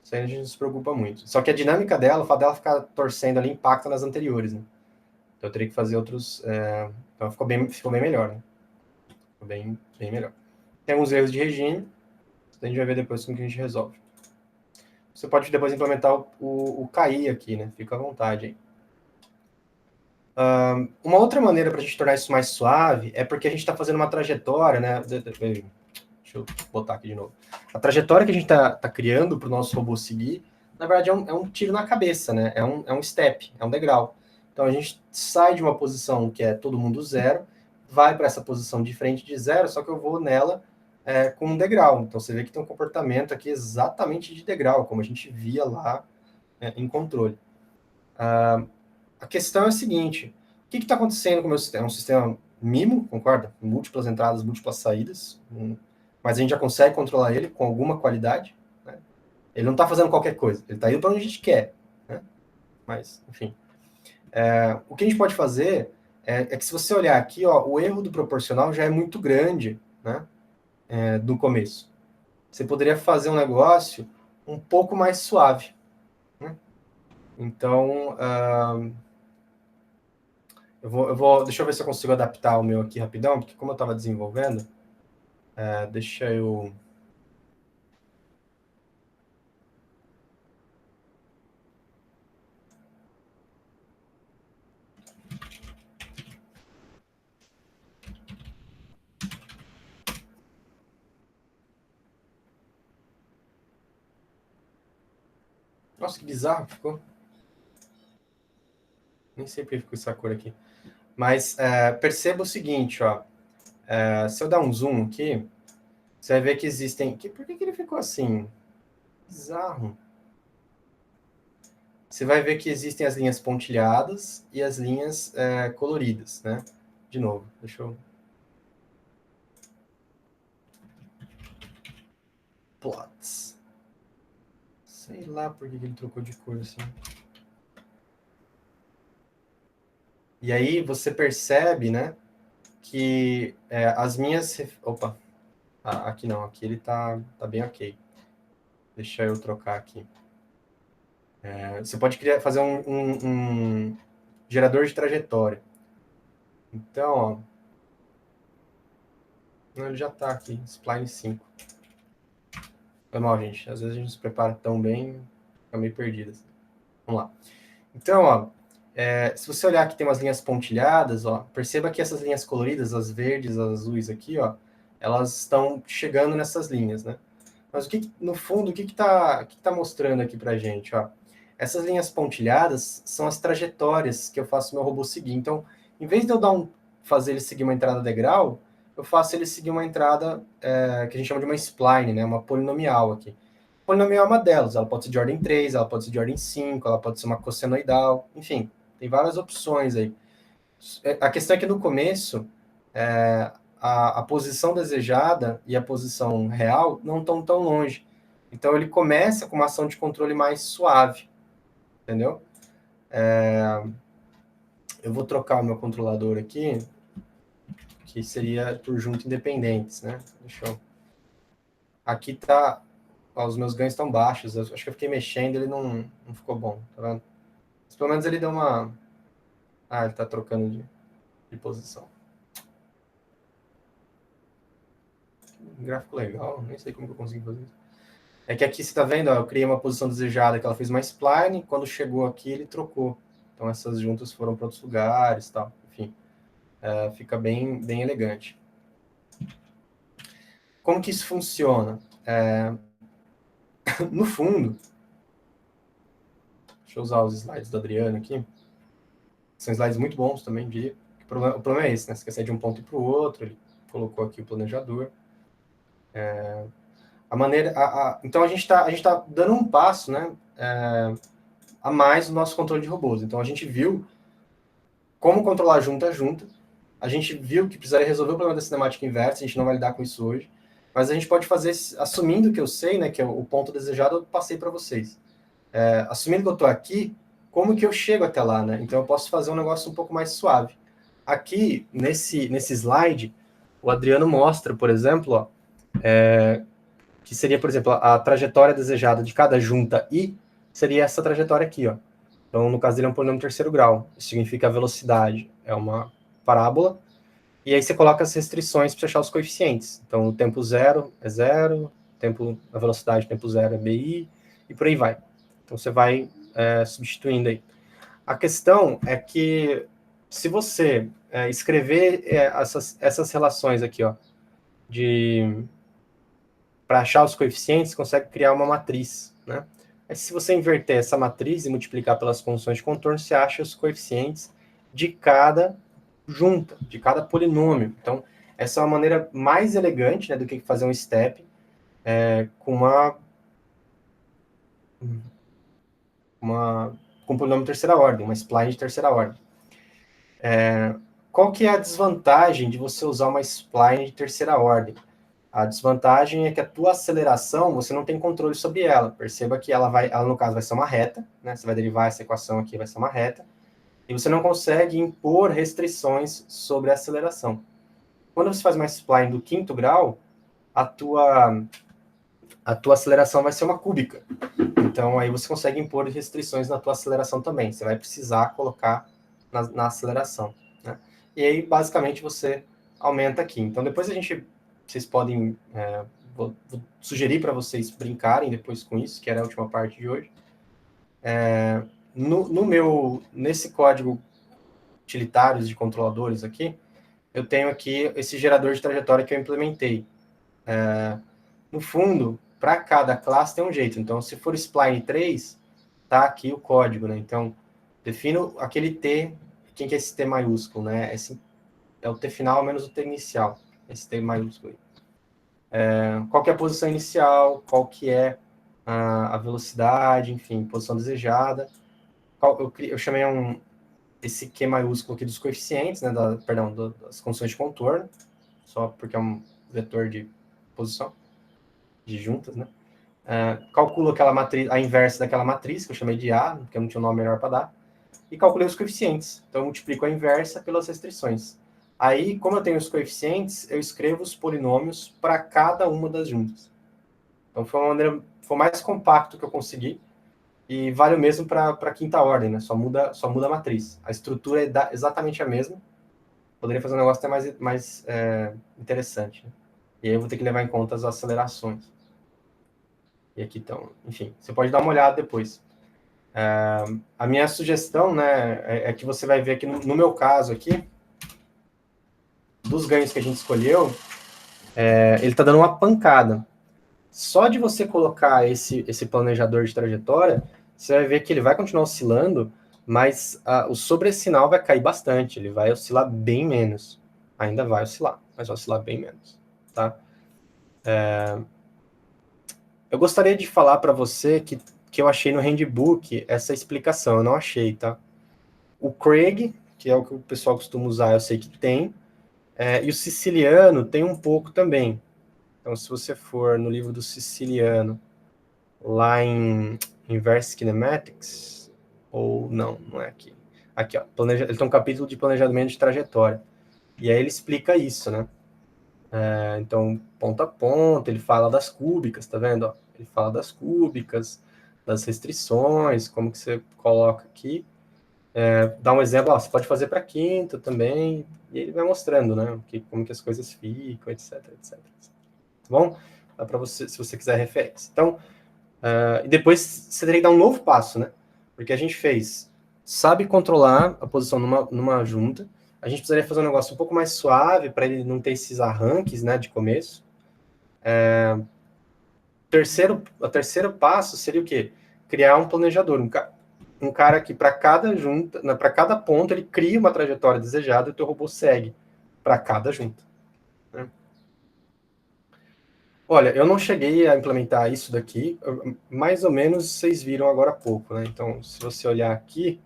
Speaker 1: isso aí a gente não se preocupa muito. Só que a dinâmica dela, o fato dela ficar torcendo ali, impacta nas anteriores, né? Então eu teria que fazer outros... Então ficou bem melhor, né? Ficou bem melhor. Tem alguns erros de regime, a gente vai ver depois como que a gente resolve. Você pode depois implementar o KI aqui, né? Fica à vontade aí. Uma outra maneira para a gente tornar isso mais suave é porque a gente está fazendo uma trajetória, né? Deixa eu botar aqui de novo. A trajetória que a gente está criando para o nosso robô seguir, na verdade, é um tiro na cabeça, né? É um step, é um degrau. Então, a gente sai de uma posição que é todo mundo zero, vai para essa posição de frente de zero, só que eu vou nela com um degrau. Então, você vê que tem um comportamento aqui exatamente de degrau, como a gente via lá em controle. A questão é a seguinte, o que está acontecendo com o meu sistema? É um sistema MIMO, concorda? Múltiplas entradas, múltiplas saídas, mas a gente já consegue controlar ele com alguma qualidade, né? Ele não está fazendo qualquer coisa, ele está indo para onde a gente quer, né? Mas, enfim. O que a gente pode fazer é que se você olhar aqui, ó, o erro do proporcional já é muito grande, né? Do começo. Você poderia fazer um negócio um pouco mais suave, né? Então, deixa eu ver se eu consigo adaptar o meu aqui rapidão, porque como eu estava desenvolvendo, deixa eu... Nossa, que bizarro que ficou. Nem sei porque ficou essa cor aqui. Mas perceba o seguinte, ó. Se eu dar um zoom aqui, você vai ver que existem... Por que ele ficou assim? Bizarro. Você vai ver que existem as linhas pontilhadas e as linhas coloridas, né? De novo, deixa eu... Plots. Sei lá por que ele trocou de cor assim. E aí você percebe, né, que as minhas... Opa, aqui não, aqui ele tá bem ok. Deixa eu trocar aqui. Você pode fazer um gerador de trajetória. Então, ó... Não, ele já tá aqui, Spline 5. Foi mal, gente. Às vezes a gente se prepara tão bem, fica meio perdido. Assim. Vamos lá. Então, ó, se você olhar aqui tem umas linhas pontilhadas, ó, perceba que essas linhas coloridas, as verdes, as azuis aqui, ó, elas estão chegando nessas linhas, né? Mas no fundo, o que tá mostrando aqui pra gente, ó? Essas linhas pontilhadas são as trajetórias que eu faço meu robô seguir. Então, em vez de eu fazer ele seguir uma entrada degrau, eu faço ele seguir uma entrada que a gente chama de uma spline, né? Uma polinomial aqui. Polinomial é uma delas, ela pode ser de ordem 3, ela pode ser de ordem 5, ela pode ser uma cossenoidal, enfim, tem várias opções aí. A questão é que no começo, a posição desejada e a posição real não estão tão longe. Então ele começa com uma ação de controle mais suave, entendeu? Eu vou trocar o meu controlador aqui, que seria por junto independentes, né? Deixa eu... Aqui tá... Ó, os meus ganhos estão baixos. Eu acho que eu fiquei mexendo, ele não ficou bom, tá vendo? Mas pelo menos ele deu uma... Ah, ele tá trocando de posição. Um gráfico legal, nem sei como que eu consegui fazer isso. É que aqui você tá vendo, ó, eu criei uma posição desejada que ela fez uma spline, quando chegou aqui ele trocou. Então essas juntas foram para outros lugares, tal. Enfim, fica bem elegante. Como que isso funciona? No fundo, deixa eu usar os slides do Adriano aqui. São slides muito bons também, diria. O problema é esse, né? Você quer sair de um ponto para o outro, ele colocou aqui o planejador. Então a gente tá dando um passo, né, a mais no nosso controle de robôs. Então a gente viu como controlar junta a junta, a gente viu que precisaria resolver o problema da cinemática inversa, a gente não vai lidar com isso hoje, mas a gente pode fazer, assumindo que eu sei, né, que é o ponto desejado, eu passei para vocês. Assumindo que eu estou aqui, como que eu chego até lá, né? Então eu posso fazer um negócio um pouco mais suave. Aqui, nesse slide, o Adriano mostra, por exemplo, ó, que seria, por exemplo, a trajetória desejada de cada junta I, seria essa trajetória aqui, ó. Então, no caso dele é um polinômio terceiro grau. Isso significa a velocidade é uma parábola. E aí você coloca as restrições para achar os coeficientes. Então, o tempo zero é zero, a velocidade tempo zero é BI, e por aí vai. Então, você vai substituindo aí. A questão é que, se você escrever essas relações aqui, ó, para achar os coeficientes, você consegue criar uma matriz, né? Aí, se você inverter essa matriz e multiplicar pelas condições de contorno, você acha os coeficientes de cada junta, de cada polinômio. Então, essa é uma maneira mais elegante, né, do que fazer um step com com um polinômio de terceira ordem, uma spline de terceira ordem. Qual que é a desvantagem de você usar uma spline de terceira ordem? A desvantagem é que a tua aceleração, você não tem controle sobre ela. Perceba que ela no caso, vai ser uma reta, né? Você vai derivar essa equação aqui, vai ser uma reta, e você não consegue impor restrições sobre a aceleração. Quando você faz uma spline do quinto grau, a tua aceleração vai ser uma cúbica. Então, aí você consegue impor restrições na tua aceleração também. Você vai precisar colocar na aceleração, né? E aí, basicamente, você aumenta aqui. Então, depois vocês podem, vou sugerir para vocês brincarem depois com isso, que era a última parte de hoje. Nesse código utilitários de controladores aqui, eu tenho aqui esse gerador de trajetória que eu implementei. No fundo, para cada classe tem um jeito. Então, se for spline 3, tá aqui o código, né? Então, defino aquele T. Quem que é esse T maiúsculo, né? Esse é o T final menos o T inicial. Esse T maiúsculo aí. Qual que é a posição inicial, qual que é a velocidade, enfim, posição desejada. Eu chamei esse Q maiúsculo aqui dos coeficientes, né? Das condições de contorno, só porque é um vetor de posição, de juntas, né? Calculo aquela matriz, a inversa daquela matriz, que eu chamei de A, porque eu não tinha um nome melhor para dar, e calculei os coeficientes. Então, eu multiplico a inversa pelas restrições. Aí, como eu tenho os coeficientes, eu escrevo os polinômios para cada uma das juntas. Então, foi o mais compacto que eu consegui, e vale o mesmo para a quinta ordem, né? Só muda a matriz. A estrutura é exatamente a mesma. Poderia fazer um negócio até mais interessante, né? E aí eu vou ter que levar em conta as acelerações. E aqui estão, enfim, você pode dar uma olhada depois. A minha sugestão, né, é que você vai ver aqui, no meu caso aqui, dos ganhos que a gente escolheu, ele está dando uma pancada. Só de você colocar esse planejador de trajetória, você vai ver que ele vai continuar oscilando, mas o sobressinal vai cair bastante, ele vai oscilar bem menos. Ainda vai oscilar, mas vai oscilar bem menos, tá? Eu gostaria de falar para você que eu achei no handbook essa explicação, eu não achei, tá? O Craig, que é o que o pessoal costuma usar, eu sei que tem, e o Siciliano tem um pouco também. Então, se você for no livro do Siciliano, lá em Inverse Kinematics, ou não é aqui. Aqui, ó, ele tem um capítulo de planejamento de trajetória. E aí ele explica isso, né? Então, ponta a ponta, ele fala das cúbicas, tá vendo? Ó? Ele fala das cúbicas, das restrições, como que você coloca aqui. Dá um exemplo, ó, você pode fazer para quinta também, e ele vai mostrando, né? Como que as coisas ficam, etc, etc. Tá bom? Dá para você, se você quiser referência. Então, e depois você teria que dar um novo passo, né? Porque a gente sabe controlar a posição numa junta, a gente precisaria fazer um negócio um pouco mais suave, para ele não ter esses arranques, né, de começo. O terceiro passo seria o quê? Criar um planejador, um cara que para cada junta, para cada ponto, ele cria uma trajetória desejada e o teu robô segue para cada junta, né? Olha, eu não cheguei a implementar isso daqui, mais ou menos vocês viram agora há pouco, né? Então, se você olhar aqui,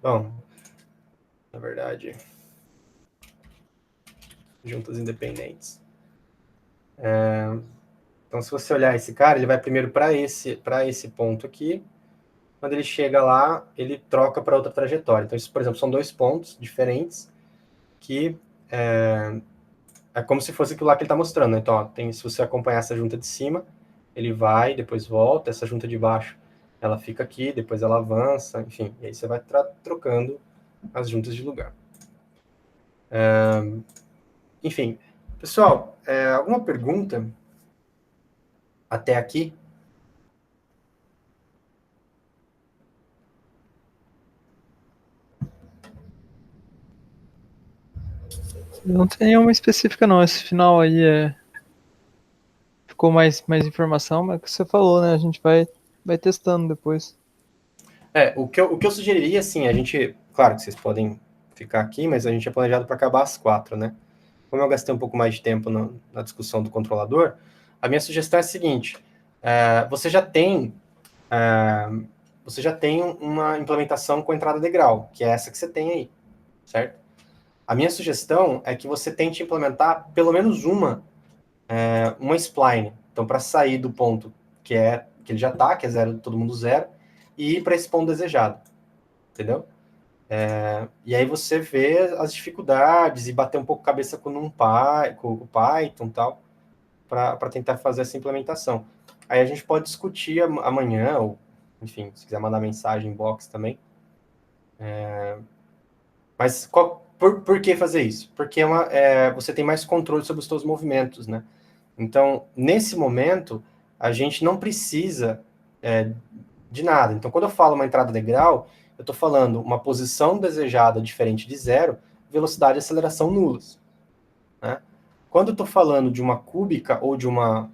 Speaker 1: bom, na verdade, juntas independentes. Então, se você olhar esse cara, ele vai primeiro para esse ponto aqui. Quando ele chega lá, ele troca para outra trajetória. Então, isso, por exemplo, são dois pontos diferentes que é como se fosse aquilo lá que ele está mostrando, né? Então, ó, se você acompanhar essa junta de cima, ele vai, depois volta, essa junta de baixo, ela fica aqui, depois ela avança, enfim, e aí você vai trocando as juntas de lugar. Enfim, pessoal, alguma pergunta até aqui?
Speaker 2: Não tem uma específica não, esse final aí ficou mais informação, mas é o que você falou, né? A gente vai testando depois.
Speaker 1: O que eu sugeriria, assim, a gente... Claro que vocês podem ficar aqui, mas a gente é planejado para acabar às 4, né? Como eu gastei um pouco mais de tempo na discussão do controlador, a minha sugestão é a seguinte, você já tem uma implementação com entrada de grau, que é essa que você tem aí, certo? A minha sugestão é que você tente implementar pelo menos uma spline. Então, para sair do ponto que ele já está, que é zero, todo mundo zero, e ir para esse ponto desejado, entendeu? E aí você vê as dificuldades e bater um pouco a cabeça com o Python e tal, para tentar fazer essa implementação. Aí a gente pode discutir amanhã, ou, enfim, se quiser mandar mensagem em box também. Mas por que fazer isso? Porque você tem mais controle sobre os seus movimentos, né? Então, nesse momento, a gente não precisa de nada. Então, quando eu falo uma entrada de grau, eu estou falando uma posição desejada diferente de zero, velocidade e aceleração nulas. Né? Quando eu estou falando de uma cúbica ou de um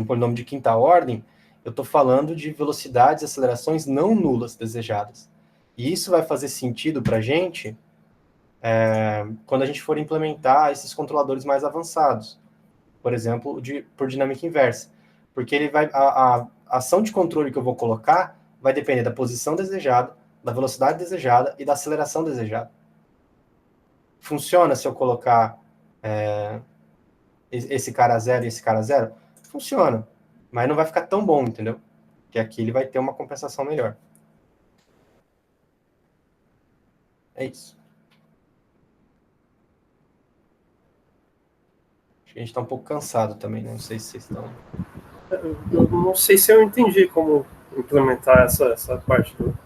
Speaker 1: polinômio de quinta ordem, eu estou falando de velocidades e acelerações não nulas desejadas. E isso vai fazer sentido para a gente quando a gente for implementar esses controladores mais avançados. Por exemplo, por dinâmica inversa. Porque a ação de controle que eu vou colocar vai depender da posição desejada, da velocidade desejada e da aceleração desejada. Funciona se eu colocar esse cara zero e esse cara zero? Funciona, mas não vai ficar tão bom, entendeu? Porque aqui ele vai ter uma compensação melhor. É isso. Acho que a gente está um pouco cansado também, né? Não sei se vocês estão...
Speaker 4: Eu não sei se eu entendi como implementar essa parte do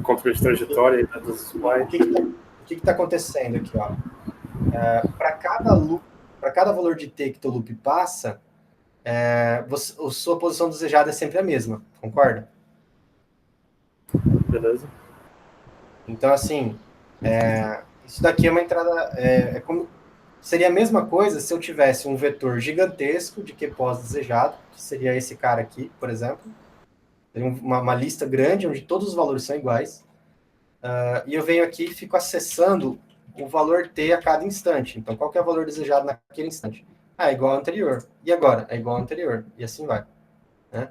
Speaker 4: controle de trajetória e dos slides.
Speaker 1: O que está acontecendo aqui, ó? Para cada valor de t que teu loop passa, a sua posição desejada é sempre a mesma, concorda?
Speaker 4: Beleza.
Speaker 1: Então, assim, isso daqui é uma entrada... seria a mesma coisa se eu tivesse um vetor gigantesco de Q pós desejado, que seria esse cara aqui, por exemplo. Tem uma lista grande onde todos os valores são iguais. E eu venho aqui e fico acessando o valor t a cada instante. Então, qual que é o valor desejado naquele instante? É igual ao anterior. E agora? É igual ao anterior. E assim vai. Né?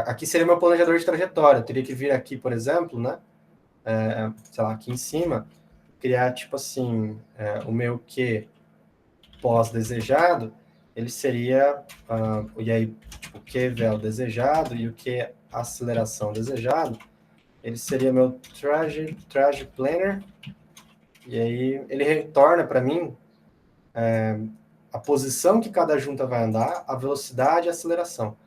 Speaker 1: Aqui seria meu planejador de trajetória. Eu teria que vir aqui, por exemplo, né? Sei lá, aqui em cima, criar, tipo assim, o meu Q pós-desejado, ele seria, e aí, tipo, Q vel desejado e o Q aceleração desejado, ele seria meu traje planner, e aí ele retorna para mim a posição que cada junta vai andar, a velocidade e a aceleração.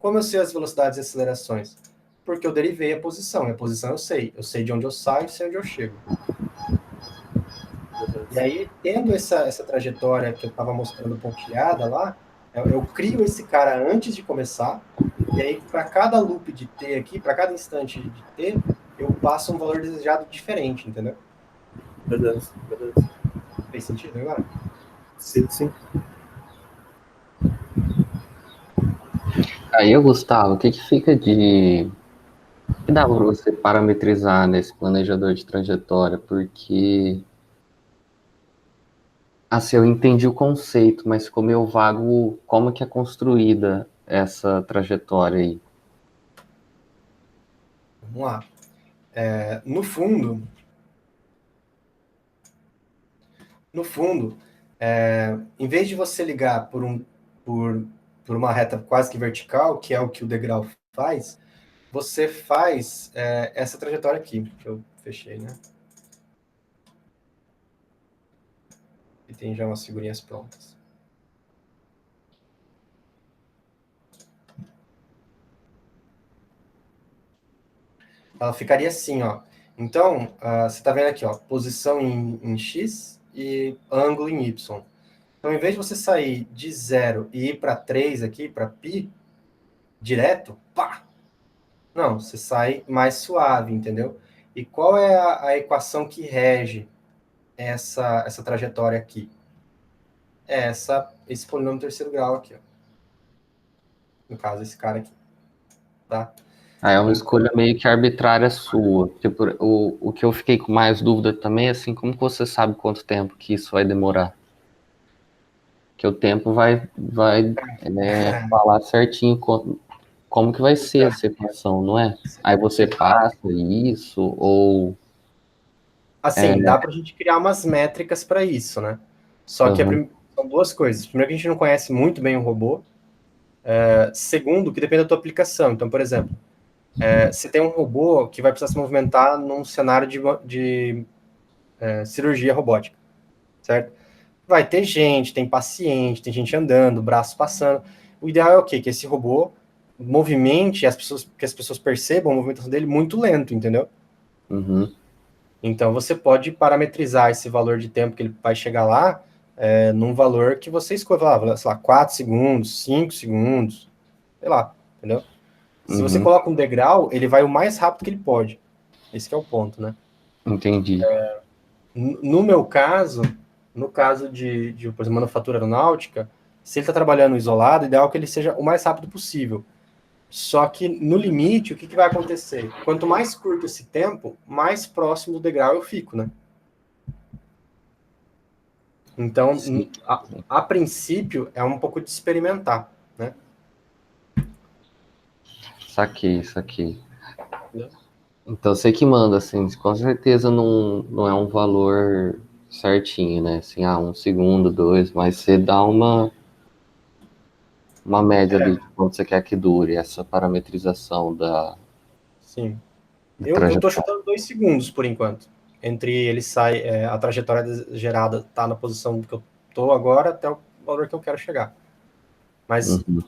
Speaker 1: Como eu sei as velocidades e acelerações? Porque eu derivei a posição, e a posição eu sei de onde eu saio, sei onde eu chego. E aí, tendo essa trajetória que eu estava mostrando pontilhada lá, eu crio esse cara antes de começar, e aí para cada loop de t aqui, para cada instante de t, eu passo um valor desejado diferente, entendeu?
Speaker 4: Beleza.
Speaker 1: Fez sentido agora?
Speaker 4: Sim.
Speaker 3: Aí, Gustavo, o que fica que dá para você parametrizar nesse planejador de trajetória? Porque, assim, eu entendi o conceito, mas ficou meio vago como que é construída essa trajetória aí.
Speaker 1: Vamos lá. No fundo, em vez de você ligar por uma reta quase que vertical, que é o que o degrau faz, você faz essa trajetória aqui, que eu fechei, né? E tem já umas figurinhas prontas. Ela ficaria assim, ó. Então, você está vendo aqui, ó, posição em X e ângulo em Y. Então, em vez de você sair de 0 e ir para 3 aqui, para π, direto, pá! Não, você sai mais suave, entendeu? E qual é a equação que rege essa trajetória aqui? É esse polinômio terceiro grau aqui, ó. No caso, esse cara aqui, tá?
Speaker 3: Aí é uma escolha meio que arbitrária sua. Tipo, o que eu fiquei com mais dúvida também é assim, como que você sabe quanto tempo que isso vai demorar? Que o tempo vai falar certinho como que vai ser essa equação, não é? Aí você passa isso, ou...
Speaker 1: Assim, dá pra gente criar umas métricas para isso, né? Só que
Speaker 3: Aham,
Speaker 1: são duas coisas. Primeiro, que a gente não conhece muito bem o robô. Segundo, que depende da tua aplicação. Então, por exemplo, você tem um robô que vai precisar se movimentar num cenário de cirurgia robótica, certo? Vai ter gente, tem paciente, tem gente andando, braços passando. O ideal é o quê? Que esse robô movimente que as pessoas percebam a movimentação dele muito lento, entendeu?
Speaker 3: uhum,
Speaker 1: Então você pode parametrizar esse valor de tempo que ele vai chegar lá num valor que você escolhe, sei lá, 4 segundos, 5 segundos, sei lá, entendeu? Se você
Speaker 3: uhum,
Speaker 1: coloca um degrau, ele vai o mais rápido que ele pode. Esse que é o ponto, né?
Speaker 3: entendi.
Speaker 1: No meu caso, no caso por exemplo, manufatura aeronáutica, se ele está trabalhando isolado, o ideal é que ele seja o mais rápido possível. Só que, no limite, o que vai acontecer? Quanto mais curto esse tempo, mais próximo do degrau eu fico, né? Então,
Speaker 3: Sim,
Speaker 1: a princípio, é um pouco de experimentar, né?
Speaker 3: saquei, saquei. Então você que manda, assim, com certeza não é um valor certinho, né? Assim, um segundo, dois, mas você dá uma média ali de quanto você quer que dure essa parametrização
Speaker 1: Sim.
Speaker 3: da
Speaker 1: Eu tô
Speaker 3: trajetória.
Speaker 1: chutando 2 segundos, por enquanto. Entre ele sai, a trajetória gerada tá na posição que eu tô agora até o valor que eu quero chegar. Mas
Speaker 3: Uhum,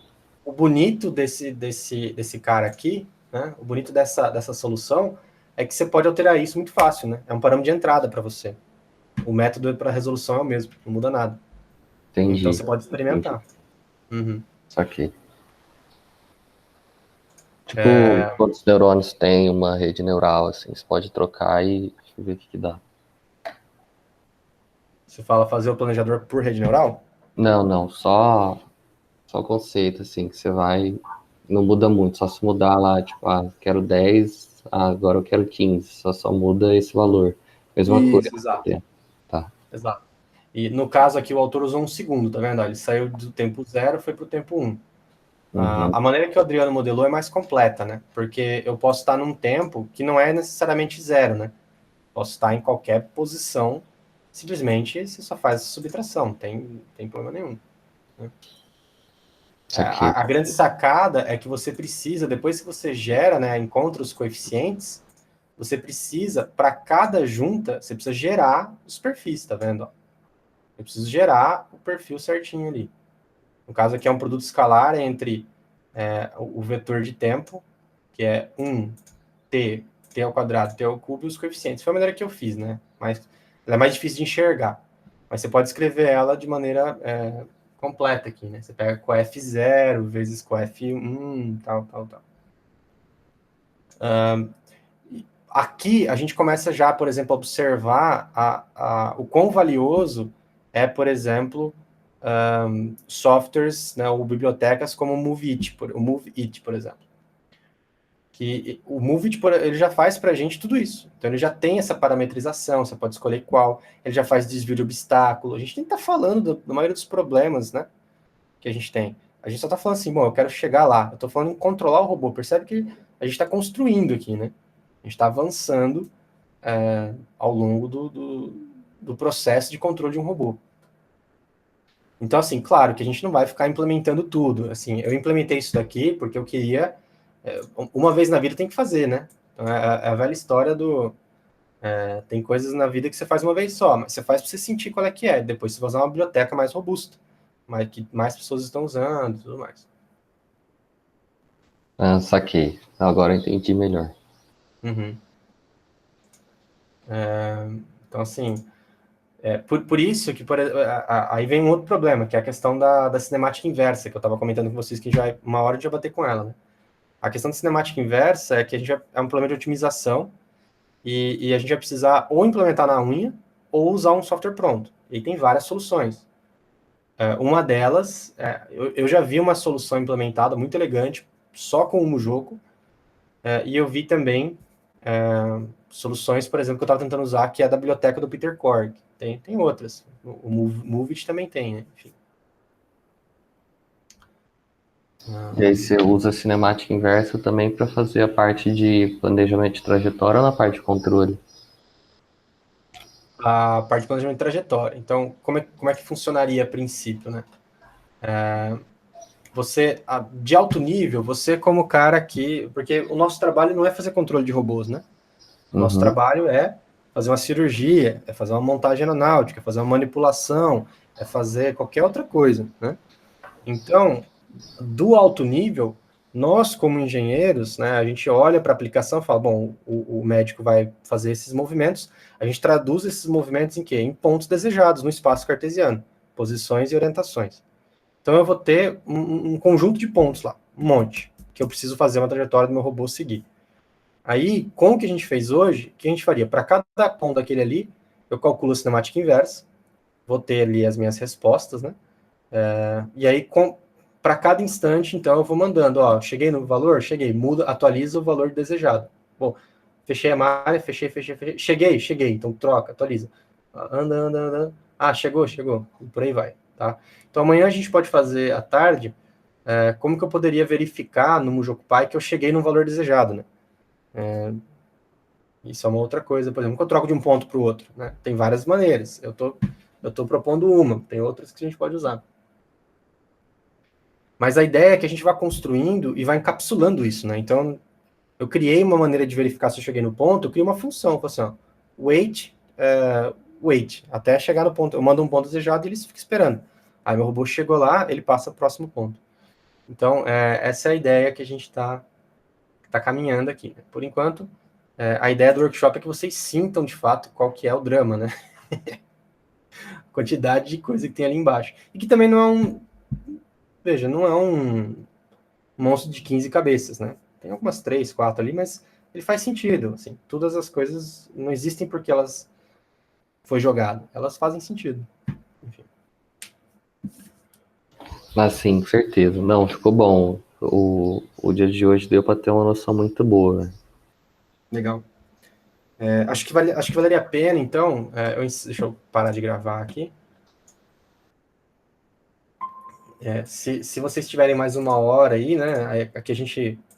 Speaker 1: o bonito desse cara aqui, né? O bonito dessa solução é que você pode alterar isso muito fácil, né? É um parâmetro de entrada para você. O método para resolução é o mesmo, não muda nada. Então
Speaker 3: entendi,
Speaker 1: você pode
Speaker 3: entendi,
Speaker 1: experimentar. Uhum.
Speaker 3: saquei. Tipo, quantos neurônios tem uma rede neural, assim, você pode trocar e ver o que dá.
Speaker 1: Você fala fazer o planejador por rede neural?
Speaker 3: Não, não, só conceito, assim, que você vai, não muda muito, só se mudar lá, tipo, quero 10, agora eu quero 15, só muda esse valor. Mesma coisa.
Speaker 1: Isso, exato.
Speaker 3: Tá.
Speaker 1: Exato. E no caso aqui, o autor usou 1 segundo, tá vendo? Ele saiu do tempo 0 foi para o tempo 1.
Speaker 3: Uhum.
Speaker 1: A maneira que o Adriano modelou é mais completa, né? Porque eu posso estar num tempo que não é necessariamente 0, né? Posso estar em qualquer posição, simplesmente você só faz a subtração, tem problema nenhum. Né?
Speaker 3: Isso aqui.
Speaker 1: A grande sacada é que você precisa, depois que você gera, né, encontra os coeficientes, você precisa, para cada junta, você precisa gerar os perfis, tá vendo? Eu preciso gerar o perfil certinho ali. No caso aqui é um produto escalar entre o vetor de tempo, que é 1t, t ao quadrado, t ao cubo, e os coeficientes. Foi a maneira que eu fiz, né? Mas ela é mais difícil de enxergar. Mas você pode escrever ela de maneira completa aqui, né? Você pega coef 0 vezes coef 1, tal, tal, tal. Aqui a gente começa já, por exemplo, a observar o quão valioso é, por exemplo, softwares, né, ou bibliotecas como o MoveIt, por exemplo. Que o MoveIt, ele já faz para a gente tudo isso. Então, ele já tem essa parametrização, você pode escolher qual, ele já faz desvio de obstáculo. A gente nem está falando da maioria dos problemas, né, que a gente tem. A gente só está falando assim, bom, eu quero chegar lá. Eu estou falando em controlar o robô. Percebe que a gente está construindo aqui, né? A gente está avançando ao longo do processo de controle de um robô. Então, assim, claro que a gente não vai ficar implementando tudo. Assim, eu implementei isso daqui porque eu queria... uma vez na vida tem que fazer, né? Então, é a velha história tem coisas na vida que você faz uma vez só, mas você faz para você sentir qual é que é. Depois você vai usar uma biblioteca mais robusta, mas que mais pessoas estão usando e tudo mais.
Speaker 3: Saquei. Agora eu entendi melhor.
Speaker 1: Uhum. Então, assim... por isso que aí vem um outro problema, que é a questão da cinemática inversa, que eu estava comentando com vocês, que já é uma hora de já bater com ela, né? A questão da cinemática inversa é que a gente é um problema de otimização e a gente vai precisar ou implementar na unha ou usar um software pronto. E tem várias soluções. Uma delas, eu já vi uma solução implementada muito elegante, só com o Mujoco, e eu vi também soluções, por exemplo, que eu estava tentando usar, que é a da biblioteca do Peter Korg. Tem outras. O Movit também tem, né? Enfim.
Speaker 3: E aí você usa a cinemática inversa também para fazer a parte de planejamento de trajetória ou na parte de controle?
Speaker 1: A parte de planejamento de trajetória. Então, como é que funcionaria a princípio, né? De alto nível, você como cara que... Porque o nosso trabalho não é fazer controle de robôs, né? O nosso trabalho é fazer uma cirurgia, é fazer uma montagem aeronáutica, é fazer uma manipulação, é fazer qualquer outra coisa, né? Então, do alto nível, nós como engenheiros, né, a gente olha para a aplicação e fala, bom, o médico vai fazer esses movimentos, a gente traduz esses movimentos em quê? Em pontos desejados no espaço cartesiano, posições e orientações. Então eu vou ter um conjunto de pontos lá, um monte, que eu preciso fazer uma trajetória do meu robô seguir. Aí, com o que a gente fez hoje, o que a gente faria? Para cada ponto daquele ali, eu calculo a cinemática inversa, vou ter ali as minhas respostas, né? E aí, para cada instante, então, eu vou mandando, ó, cheguei no valor? Cheguei, muda, atualiza o valor desejado. Bom, fechei a malha, fechei, cheguei, então troca, atualiza. Anda. Ah, chegou, e por aí vai, tá? Então, amanhã a gente pode fazer à tarde, como que eu poderia verificar no MujocoPy que eu cheguei no valor desejado, né? Isso é uma outra coisa, por exemplo, que eu troco de um ponto para o outro, né? Tem várias maneiras. Eu tô propondo uma, tem outras que a gente pode usar. Mas a ideia é que a gente vá construindo e vá encapsulando isso, né? Então, eu criei uma maneira de verificar se eu cheguei no ponto, eu criei uma função, assim, ó, wait, até chegar no ponto. Eu mando um ponto desejado e ele fica esperando. Aí meu robô chegou lá, ele passa para o próximo ponto. Então, essa é a ideia que a gente está caminhando aqui. Né? Por enquanto, a ideia do workshop é que vocês sintam, de fato, qual que é o drama, né? A quantidade de coisa que tem ali embaixo. E que também não é Veja, não é um monstro de 15 cabeças, né? Tem algumas 3, 4 ali, mas ele faz sentido. Assim, todas as coisas não existem porque elas foi jogado. Elas fazem sentido. Enfim.
Speaker 3: Mas sim, certeza. Não, ficou bom. O dia de hoje deu para ter uma noção muito boa. Né?
Speaker 1: Legal. Acho que valeria a pena, então. Deixa eu parar de gravar aqui. Se vocês tiverem mais uma hora aí, né? Aqui a gente